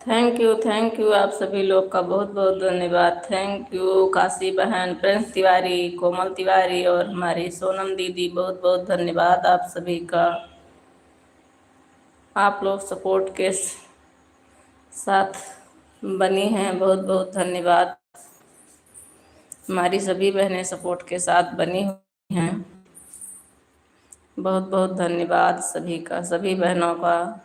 थैंक यू आप सभी लोग का बहुत बहुत धन्यवाद। थैंक यू काशी बहन, प्रिंस तिवारी, कोमल तिवारी और हमारी सोनम दीदी, बहुत बहुत धन्यवाद आप सभी का। आप लोग सपोर्ट के साथ बनी हैं, बहुत बहुत धन्यवाद। हमारी सभी बहनें सपोर्ट के साथ बनी हुई हैं, बहुत बहुत धन्यवाद सभी का, सभी बहनों का।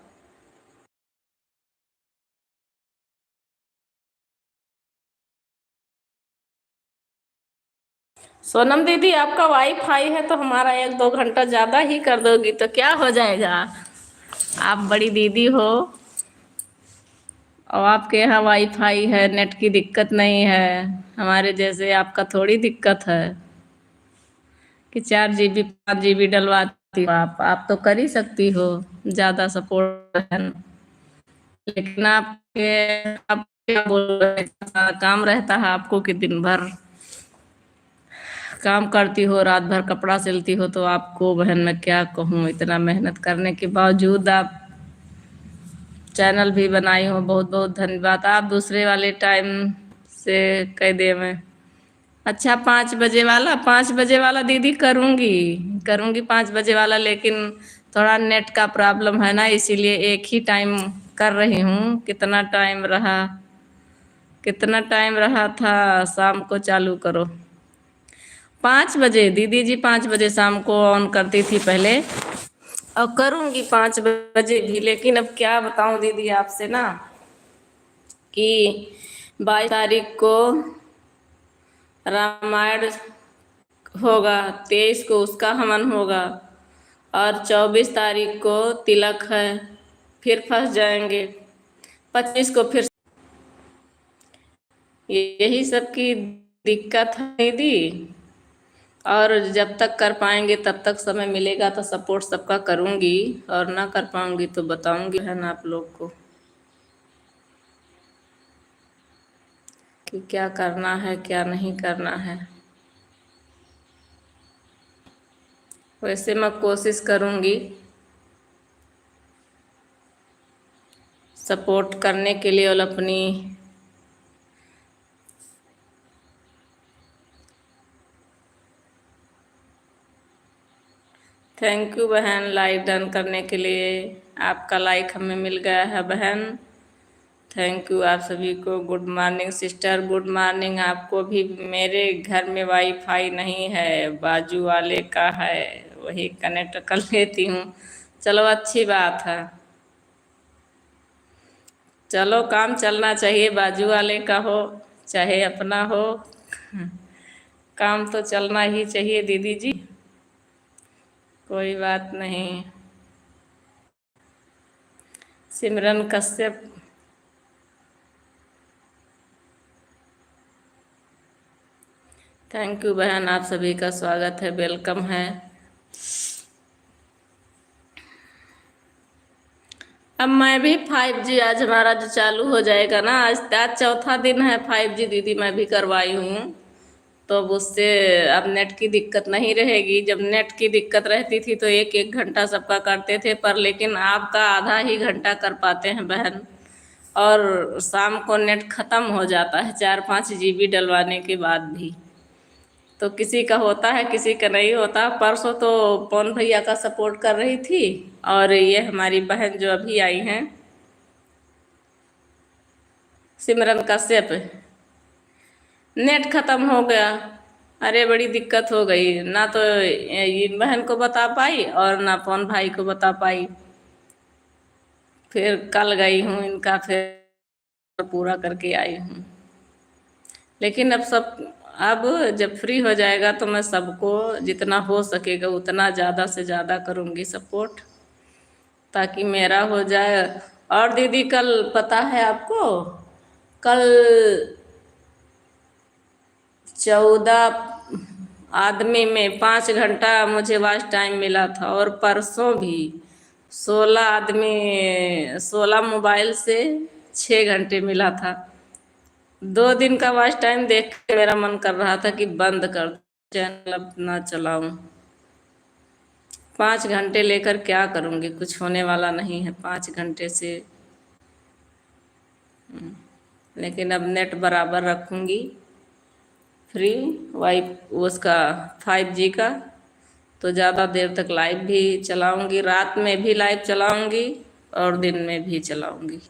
सोनम दीदी, आपका वाईफाई है तो हमारा 1-2 घंटा ज़्यादा ही कर दोगी तो क्या हो जाएगा? आप बड़ी दीदी हो और आपके यहाँ वाईफाई है, नेट की दिक्कत नहीं है। हमारे जैसे आपका थोड़ी दिक्कत है कि 4 GB 5 GB डलवाती हो। आप तो कर ही सकती हो ज़्यादा सपोर्ट है ना। लेकिन आपके, आप क्या बोल रहे हैं, इतना सारा काम रहता है आपको कि दिन भर काम करती हो, रात भर कपड़ा सिलती हो, तो आपको बहन मैं क्या कहूँ, इतना मेहनत करने के बावजूद आप चैनल भी बनाई हो, बहुत बहुत धन्यवाद। आप दूसरे वाले टाइम से कह दे मैं, अच्छा 5 बजे वाला, 5 बजे वाला दीदी करूँगी, करूँगी 5 बजे वाला, लेकिन थोड़ा नेट का प्रॉब्लम है ना, इसीलिए एक ही टाइम कर रही हूँ। कितना टाइम रहा था, शाम को चालू करो। 5 बजे दीदी जी, 5 बजे शाम को ऑन करती थी पहले, और करूँगी 5 बजे भी। लेकिन अब क्या बताऊँ दीदी आपसे ना, कि 22 तारीख को रामायण होगा, 23 को उसका हवन होगा, और 24 तारीख को तिलक है, फिर फंस जाएंगे। 25 को फिर, यही सब की दिक्कत है दीदी। और जब तक कर पाएंगे तब तक समय मिलेगा तो सपोर्ट सबका करूँगी, और ना कर पाऊँगी तो बताऊँगी है ना आप लोग को कि क्या करना है क्या नहीं करना है। वैसे मैं कोशिश करूँगी सपोर्ट करने के लिए और अपनी थैंक यू बहन लाइक डन करने के लिए। आपका लाइक हमें मिल गया है बहन। थैंक यू आप सभी को। Good morning sister, good morning आपको भी। मेरे घर में वाईफाई नहीं है, बाजू वाले का है, वही कनेक्ट कर लेती हूँ। चलो अच्छी बात है। चलो काम चलना चाहिए, बाजू वाले का हो चाहे अपना हो, काम तो चलना ही चाहिए दीदी जी। कोई बात नहीं। सिमरन कश्यप, थैंक यू बहन, आप सभी का स्वागत है, वेलकम है। अब मैं भी 5G आज हमारा जो चालू हो जाएगा ना, आज चौथा दिन है 5G दीदी मैं भी करवाई हूँ। तो अब उससे अब नेट की दिक्कत नहीं रहेगी। जब नेट की दिक्कत रहती थी तो एक एक घंटा सबका करते थे, पर लेकिन आपका आधा ही घंटा कर पाते हैं बहन। और शाम को नेट ख़त्म हो जाता है 4-5 GB डलवाने के बाद भी। तो किसी का होता है किसी का नहीं होता। परसों तो पवन भैया का सपोर्ट कर रही थी, और ये हमारी बहन जो अभी आई हैं सिमरन कश्यप, नेट खत्म हो गया। अरे बड़ी दिक्कत हो गई ना, तो इन बहन को बता पाई और ना पवन भाई को बता पाई। फिर कल गई हूँ इनका, फिर पूरा करके आई हूँ। लेकिन अब जब फ्री हो जाएगा तो मैं सबको जितना हो सकेगा उतना ज़्यादा से ज़्यादा करूँगी सपोर्ट, ताकि मेरा हो जाए। और दीदी कल पता है आपको, कल 14 आदमी में 5 घंटा मुझे वॉच टाइम मिला था, और परसों भी 16 मोबाइल से 6 घंटे मिला था। 2 दिन का वॉच टाइम देख के मेरा मन कर रहा था कि बंद कर चैनल अपना चलाऊं। 5 घंटे लेकर क्या करूंगी, कुछ होने वाला नहीं है 5 घंटे से। लेकिन अब नेट बराबर रखूंगी, फ्री वाई उसका 5G का, तो ज़्यादा देर तक लाइव भी चलाऊंगी, रात में भी लाइव चलाऊंगी और दिन में भी चलाऊंगी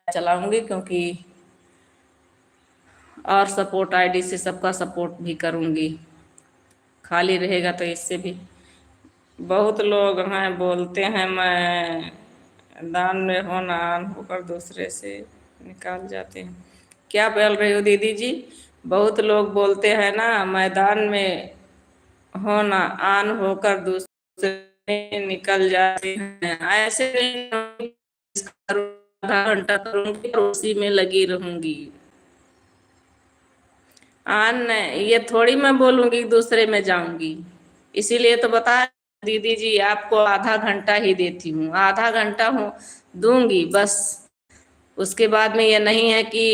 चलाऊंगी, क्योंकि और सपोर्ट आईडी से सबका सपोर्ट भी करूंगी। खाली रहेगा तो इससे भी बहुत लोग हैं बोलते हैं मैं दान में हो ना आन होकर दूसरे से निकाल जाते हैं। क्या बोल रही हो दीदी जी? बहुत लोग बोलते हैं ना मैदान में हो ना आन होकर दूसरे निकल जाते हैं। ऐसे नहीं, आधा घंटा करूंगी और उसी में लगी रहूंगी। आन ये थोड़ी मैं बोलूंगी दूसरे में जाऊंगी। इसीलिए तो बता दीदी जी आपको आधा घंटा ही देती हूँ, आधा घंटा हूँ दूंगी बस। उसके बाद में ये नहीं है कि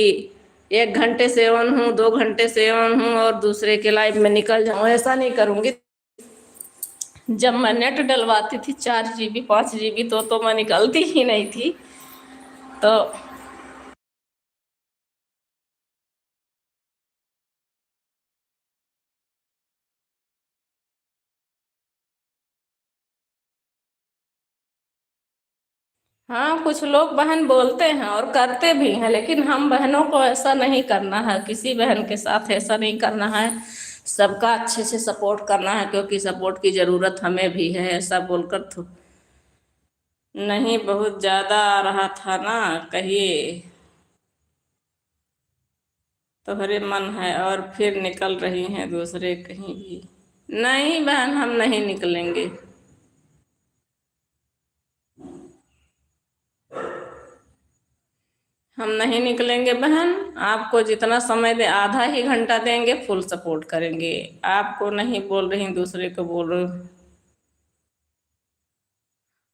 1 घंटे से ऑन हूँ, 2 घंटे से ऑन हूँ और दूसरे के लाइव में निकल जाऊँ, ऐसा नहीं करूंगी। जब मैं नेट डलवाती थी 4 GB 5 GB तो मैं निकलती ही नहीं थी। तो हाँ, कुछ लोग बहन बोलते हैं और करते भी हैं, लेकिन हम बहनों को ऐसा नहीं करना है, किसी बहन के साथ ऐसा नहीं करना है। सबका अच्छे से सपोर्ट करना है, क्योंकि सपोर्ट की ज़रूरत हमें भी है। ऐसा बोलकर तो नहीं, बहुत ज़्यादा आ रहा था ना, कहिए तोहरे मन है और फिर निकल रही हैं दूसरे कहीं भी। नहीं बहन, हम नहीं निकलेंगे। हम नहीं निकलेंगे बहन। आपको जितना समय दे आधा ही घंटा देंगे, फुल सपोर्ट करेंगे। आपको नहीं बोल रही, दूसरे को बोल रही हूँ।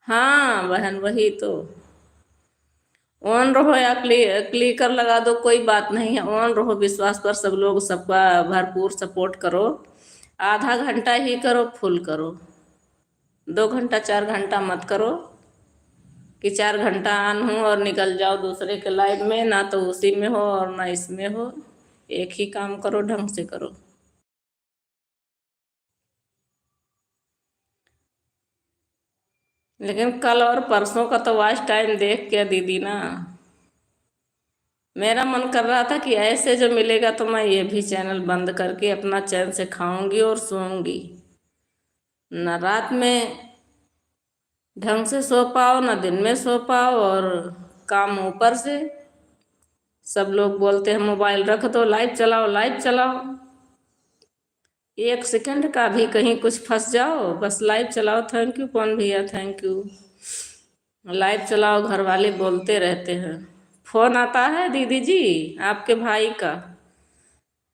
हाँ बहन, वही तो। ऑन रहो या क्लिकर लगा दो, कोई बात नहीं है। ऑन रहो, विश्वास पर सब लोग सबका भरपूर सपोर्ट करो। आधा घंटा ही करो, फुल करो, 2 घंटा 4 घंटा मत करो। कि 4 घंटा ऑन हूँ और निकल जाओ दूसरे के लाइव में, ना तो उसी में हो और ना इसमें हो। एक ही काम करो, ढंग से करो। लेकिन कल और परसों का तो वॉच टाइम देख के दीदी ना, मेरा मन कर रहा था कि ऐसे जो मिलेगा तो मैं ये भी चैनल बंद करके अपना चैन से खाऊंगी और सोऊंगी। न रात में ढंग से सो पाओ, न दिन में सो पाओ, और काम ऊपर से। सब लोग बोलते हैं मोबाइल रख दो, लाइव चलाओ, लाइव चलाओ। 1 सेकंड का भी कहीं कुछ फंस जाओ, बस लाइव चलाओ, थैंक यू कौन भैया, थैंक यू। लाइव चलाओ, घर वाले बोलते रहते हैं। फोन आता है दीदी जी आपके भाई का,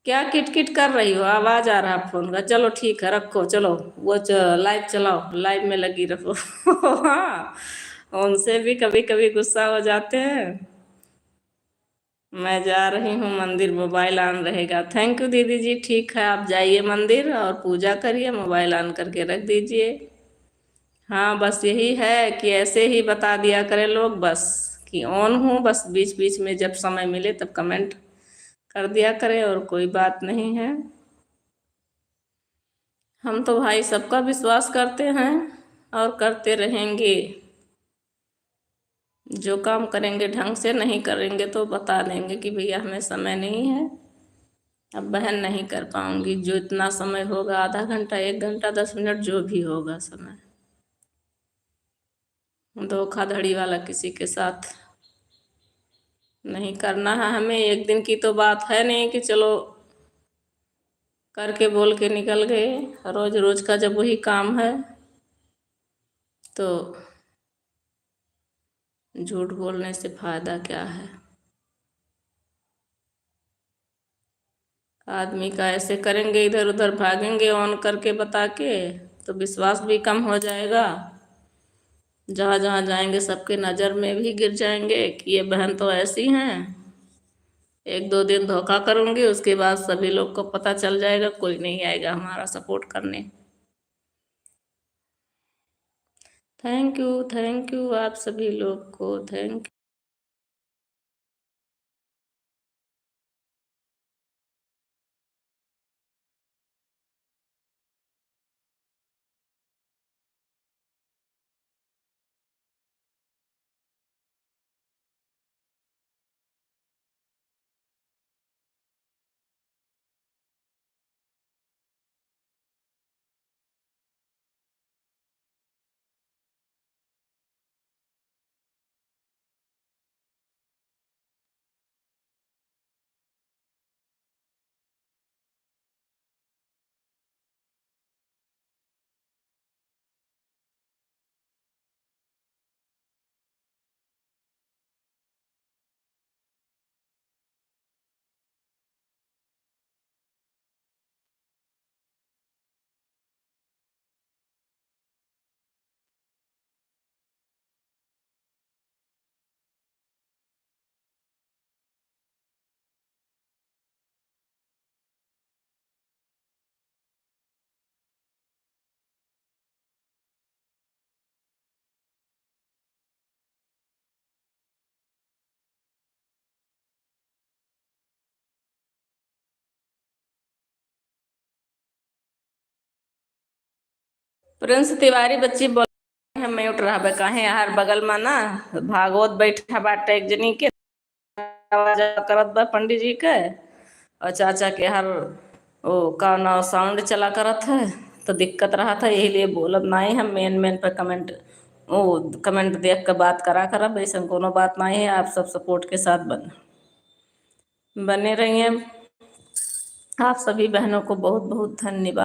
क्या किटकिट कर रही हो, आवाज आ रहा फोन का, चलो ठीक है रखो, चलो वो लाइव चलाओ, लाइव में लगी रखो। हाँ, उनसे भी कभी कभी गुस्सा हो जाते हैं। मैं जा रही हूँ मंदिर, मोबाइल ऑन रहेगा, थैंक यू दीदी जी, ठीक है आप जाइए मंदिर और पूजा करिए, मोबाइल ऑन करके रख दीजिए। हाँ बस यही है कि ऐसे ही बता दिया करें लोग बस, कि ऑन हूँ, बस बीच बीच में जब समय मिले तब कमेंट कर दिया करें, और कोई बात नहीं है। हम तो भाई सबका विश्वास करते हैं और करते रहेंगे। जो काम करेंगे ढंग से, नहीं करेंगे तो बता देंगे कि भैया हमें समय नहीं है, अब बहन नहीं कर पाऊंगी। जो इतना समय होगा, आधा घंटा, 1 घंटा, 10 मिनट, जो भी होगा समय, धोखाधड़ी वाला किसी के साथ नहीं करना है हमें। एक दिन की तो बात है नहीं कि चलो करके बोल के निकल गए। रोज रोज का जब वही काम है तो झूठ बोलने से फायदा क्या है। आदमी का ऐसे करेंगे, इधर उधर भागेंगे ऑन करके बता के, तो विश्वास भी कम हो जाएगा। जहाँ जहाँ जाएंगे सबके नज़र में भी गिर जाएंगे कि ये बहन तो ऐसी हैं। 1-2 दिन धोखा करूंगी, उसके बाद सभी लोग को पता चल जाएगा, कोई नहीं आएगा हमारा सपोर्ट करने। थैंक यू आप सभी लोग को, थैंक। प्रिंस तिवारी बच्ची बोल है, म्यूट रहा बे काहे यार, बगल में ना भागवत बैठा बाटे एक जनी के, आवाज करत बा पंडित जी के, और चाचा के हर ओ का ना साउंड चला करत है, तो दिक्कत रहा था, यही लिए बोलब नहीं हम मेन मेन पे कमेंट, ओ कमेंट देख के बात करा करब, ऐसा कोनो बात नहीं है। आप सब सपोर्ट के साथ बने रहिए। आप सभी बहनों को बहुत बहुत धन्यवाद।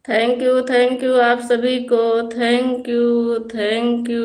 थैंक यू आप सभी को। Thank you, thank you.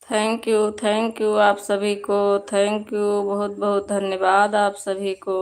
Thank you आप सभी को। थैंक यू, बहुत बहुत धन्यवाद आप सभी को।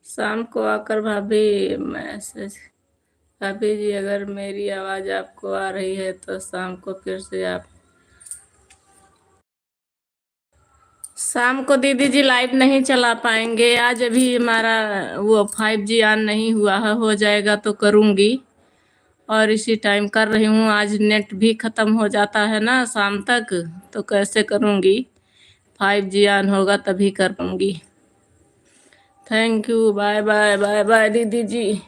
शाम को आकर भाभी मैसेज, भाभी जी अगर मेरी आवाज़ आपको आ रही है तो शाम को फिर से आप, शाम को दीदी जी लाइव नहीं चला पाएंगे आज, अभी हमारा वो 5G ऑन नहीं हुआ है, हो जाएगा तो करूँगी। और इसी टाइम कर रही हूँ, आज नेट भी ख़त्म हो जाता है ना शाम तक, तो कैसे करूँगी। 5G ऑन होगा तभी कर पाऊँगी। Thank you, bye bye bye bye दीदी ji.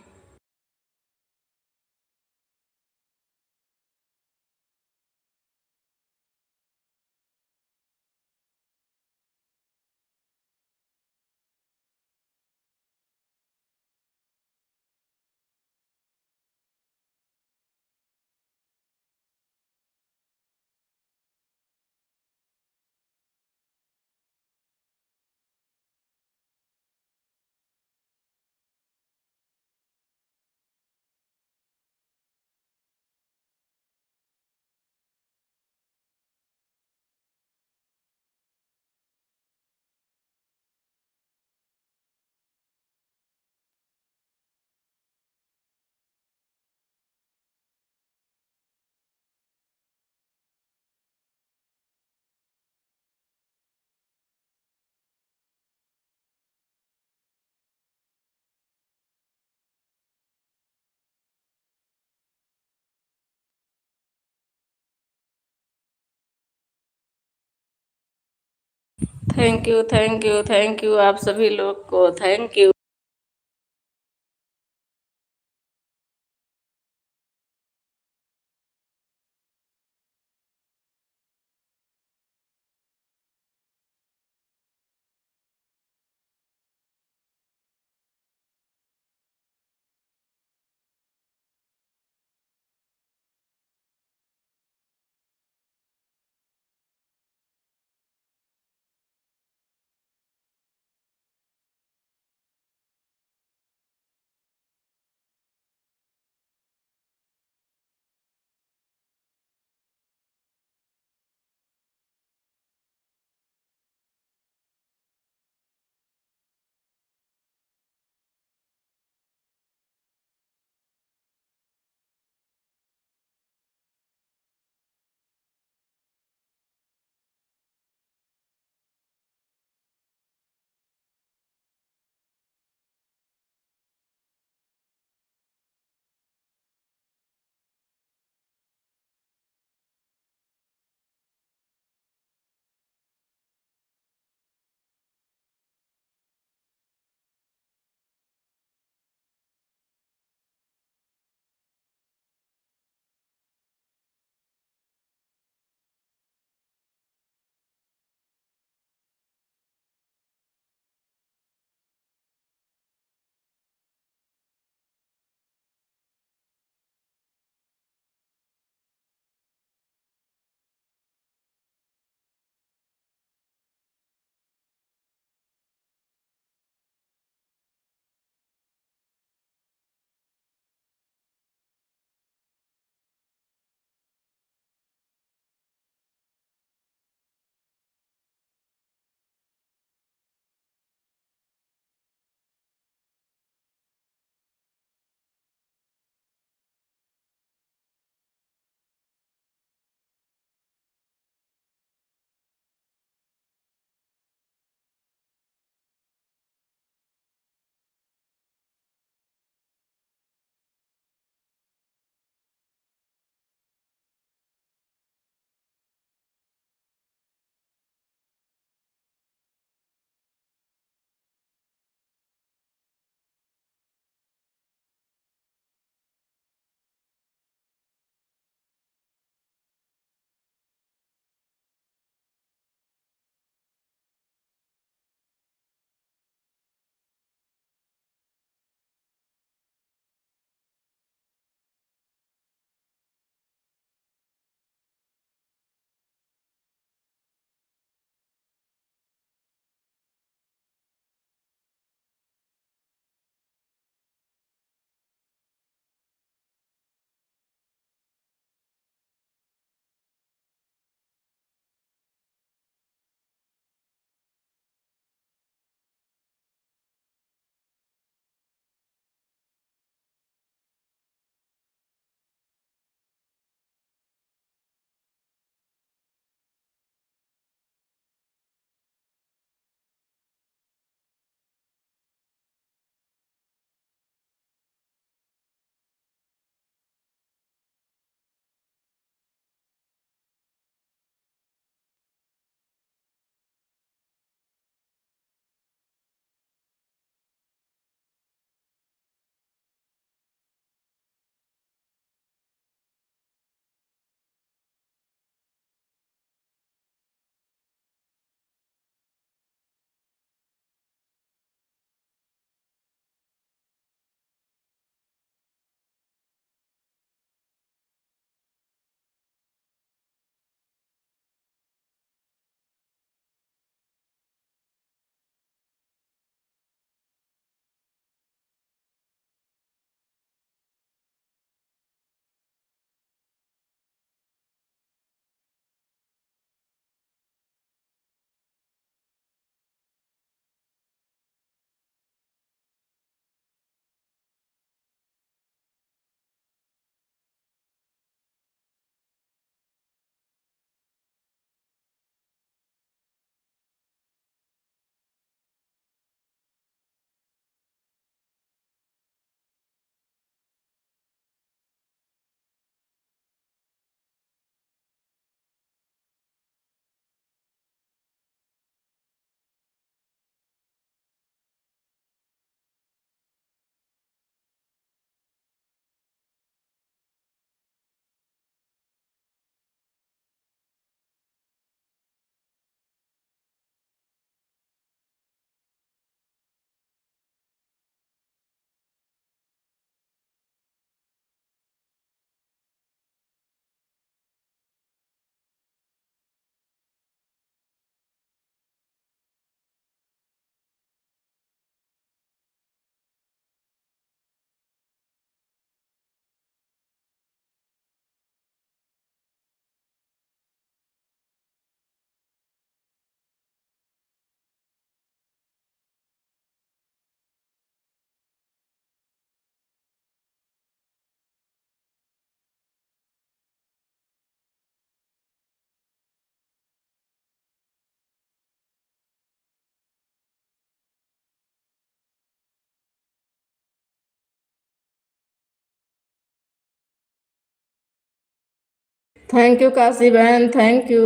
Thank you, thank you, thank you आप सभी लोग को, thank you. Thank you Kashi बहन, थैंक यू।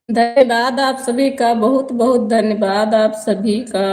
धन्यवाद आप सभी का, बहुत बहुत धन्यवाद आप सभी का।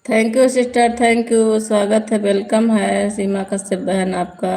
Thank you sister, thank you. स्वागत है, वेलकम है सीमा कश्यप बहन आपका।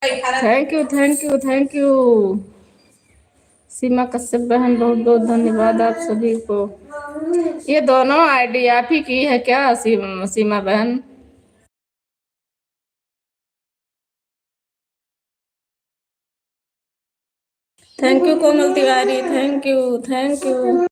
Thank you, thank you, thank you. Seema Kashyap बहन, बहुत बहुत धन्यवाद आप सभी को। ये दोनों आईडी आप ही की है क्या, सीमा बहन? Thank you Komal Tiwari, thank you, thank you.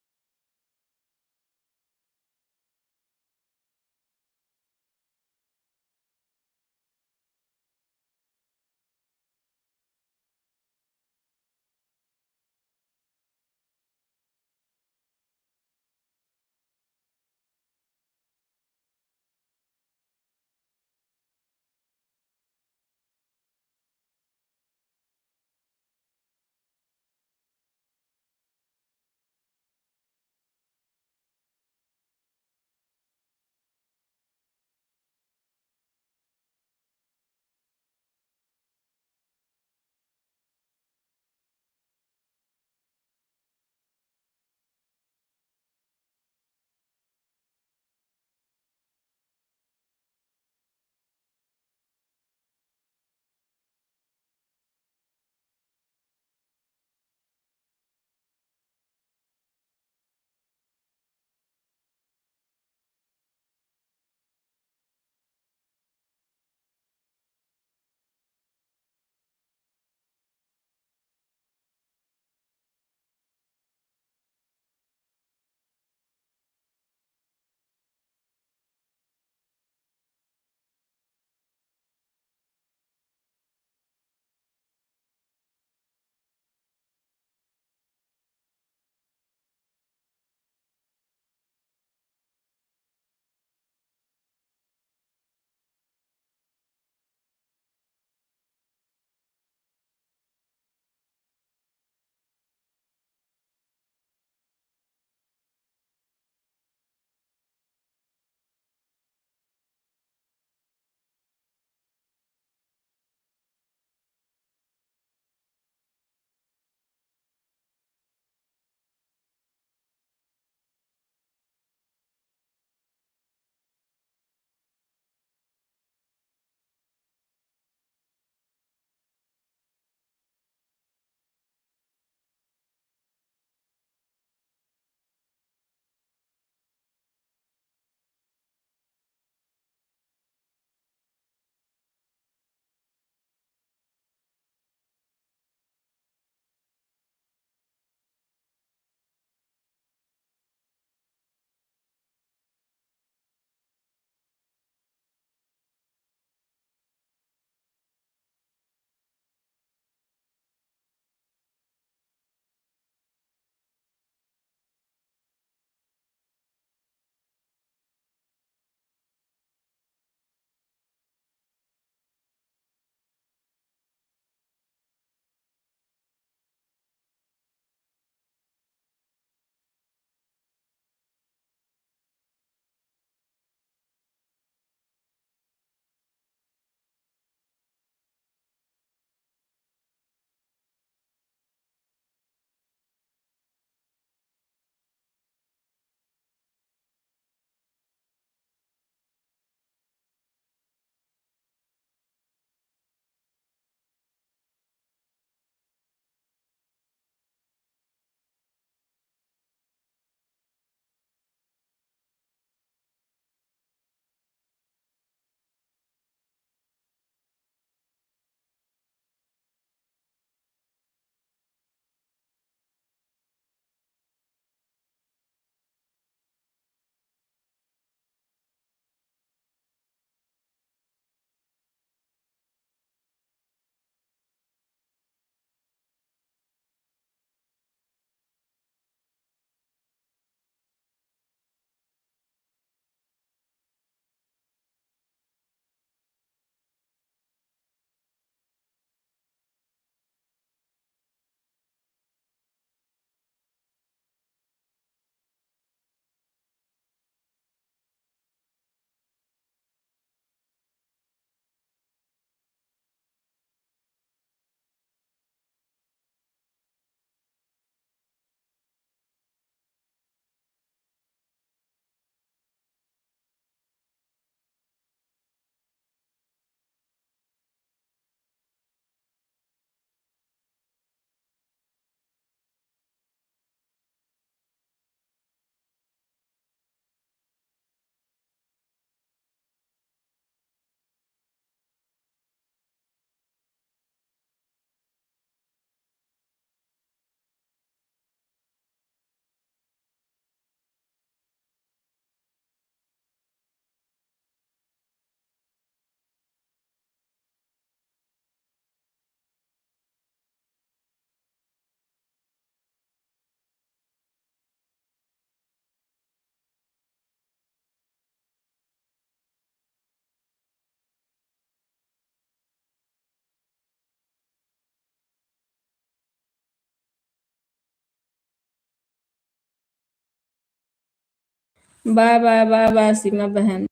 Bye bye bye bye Seema बहन।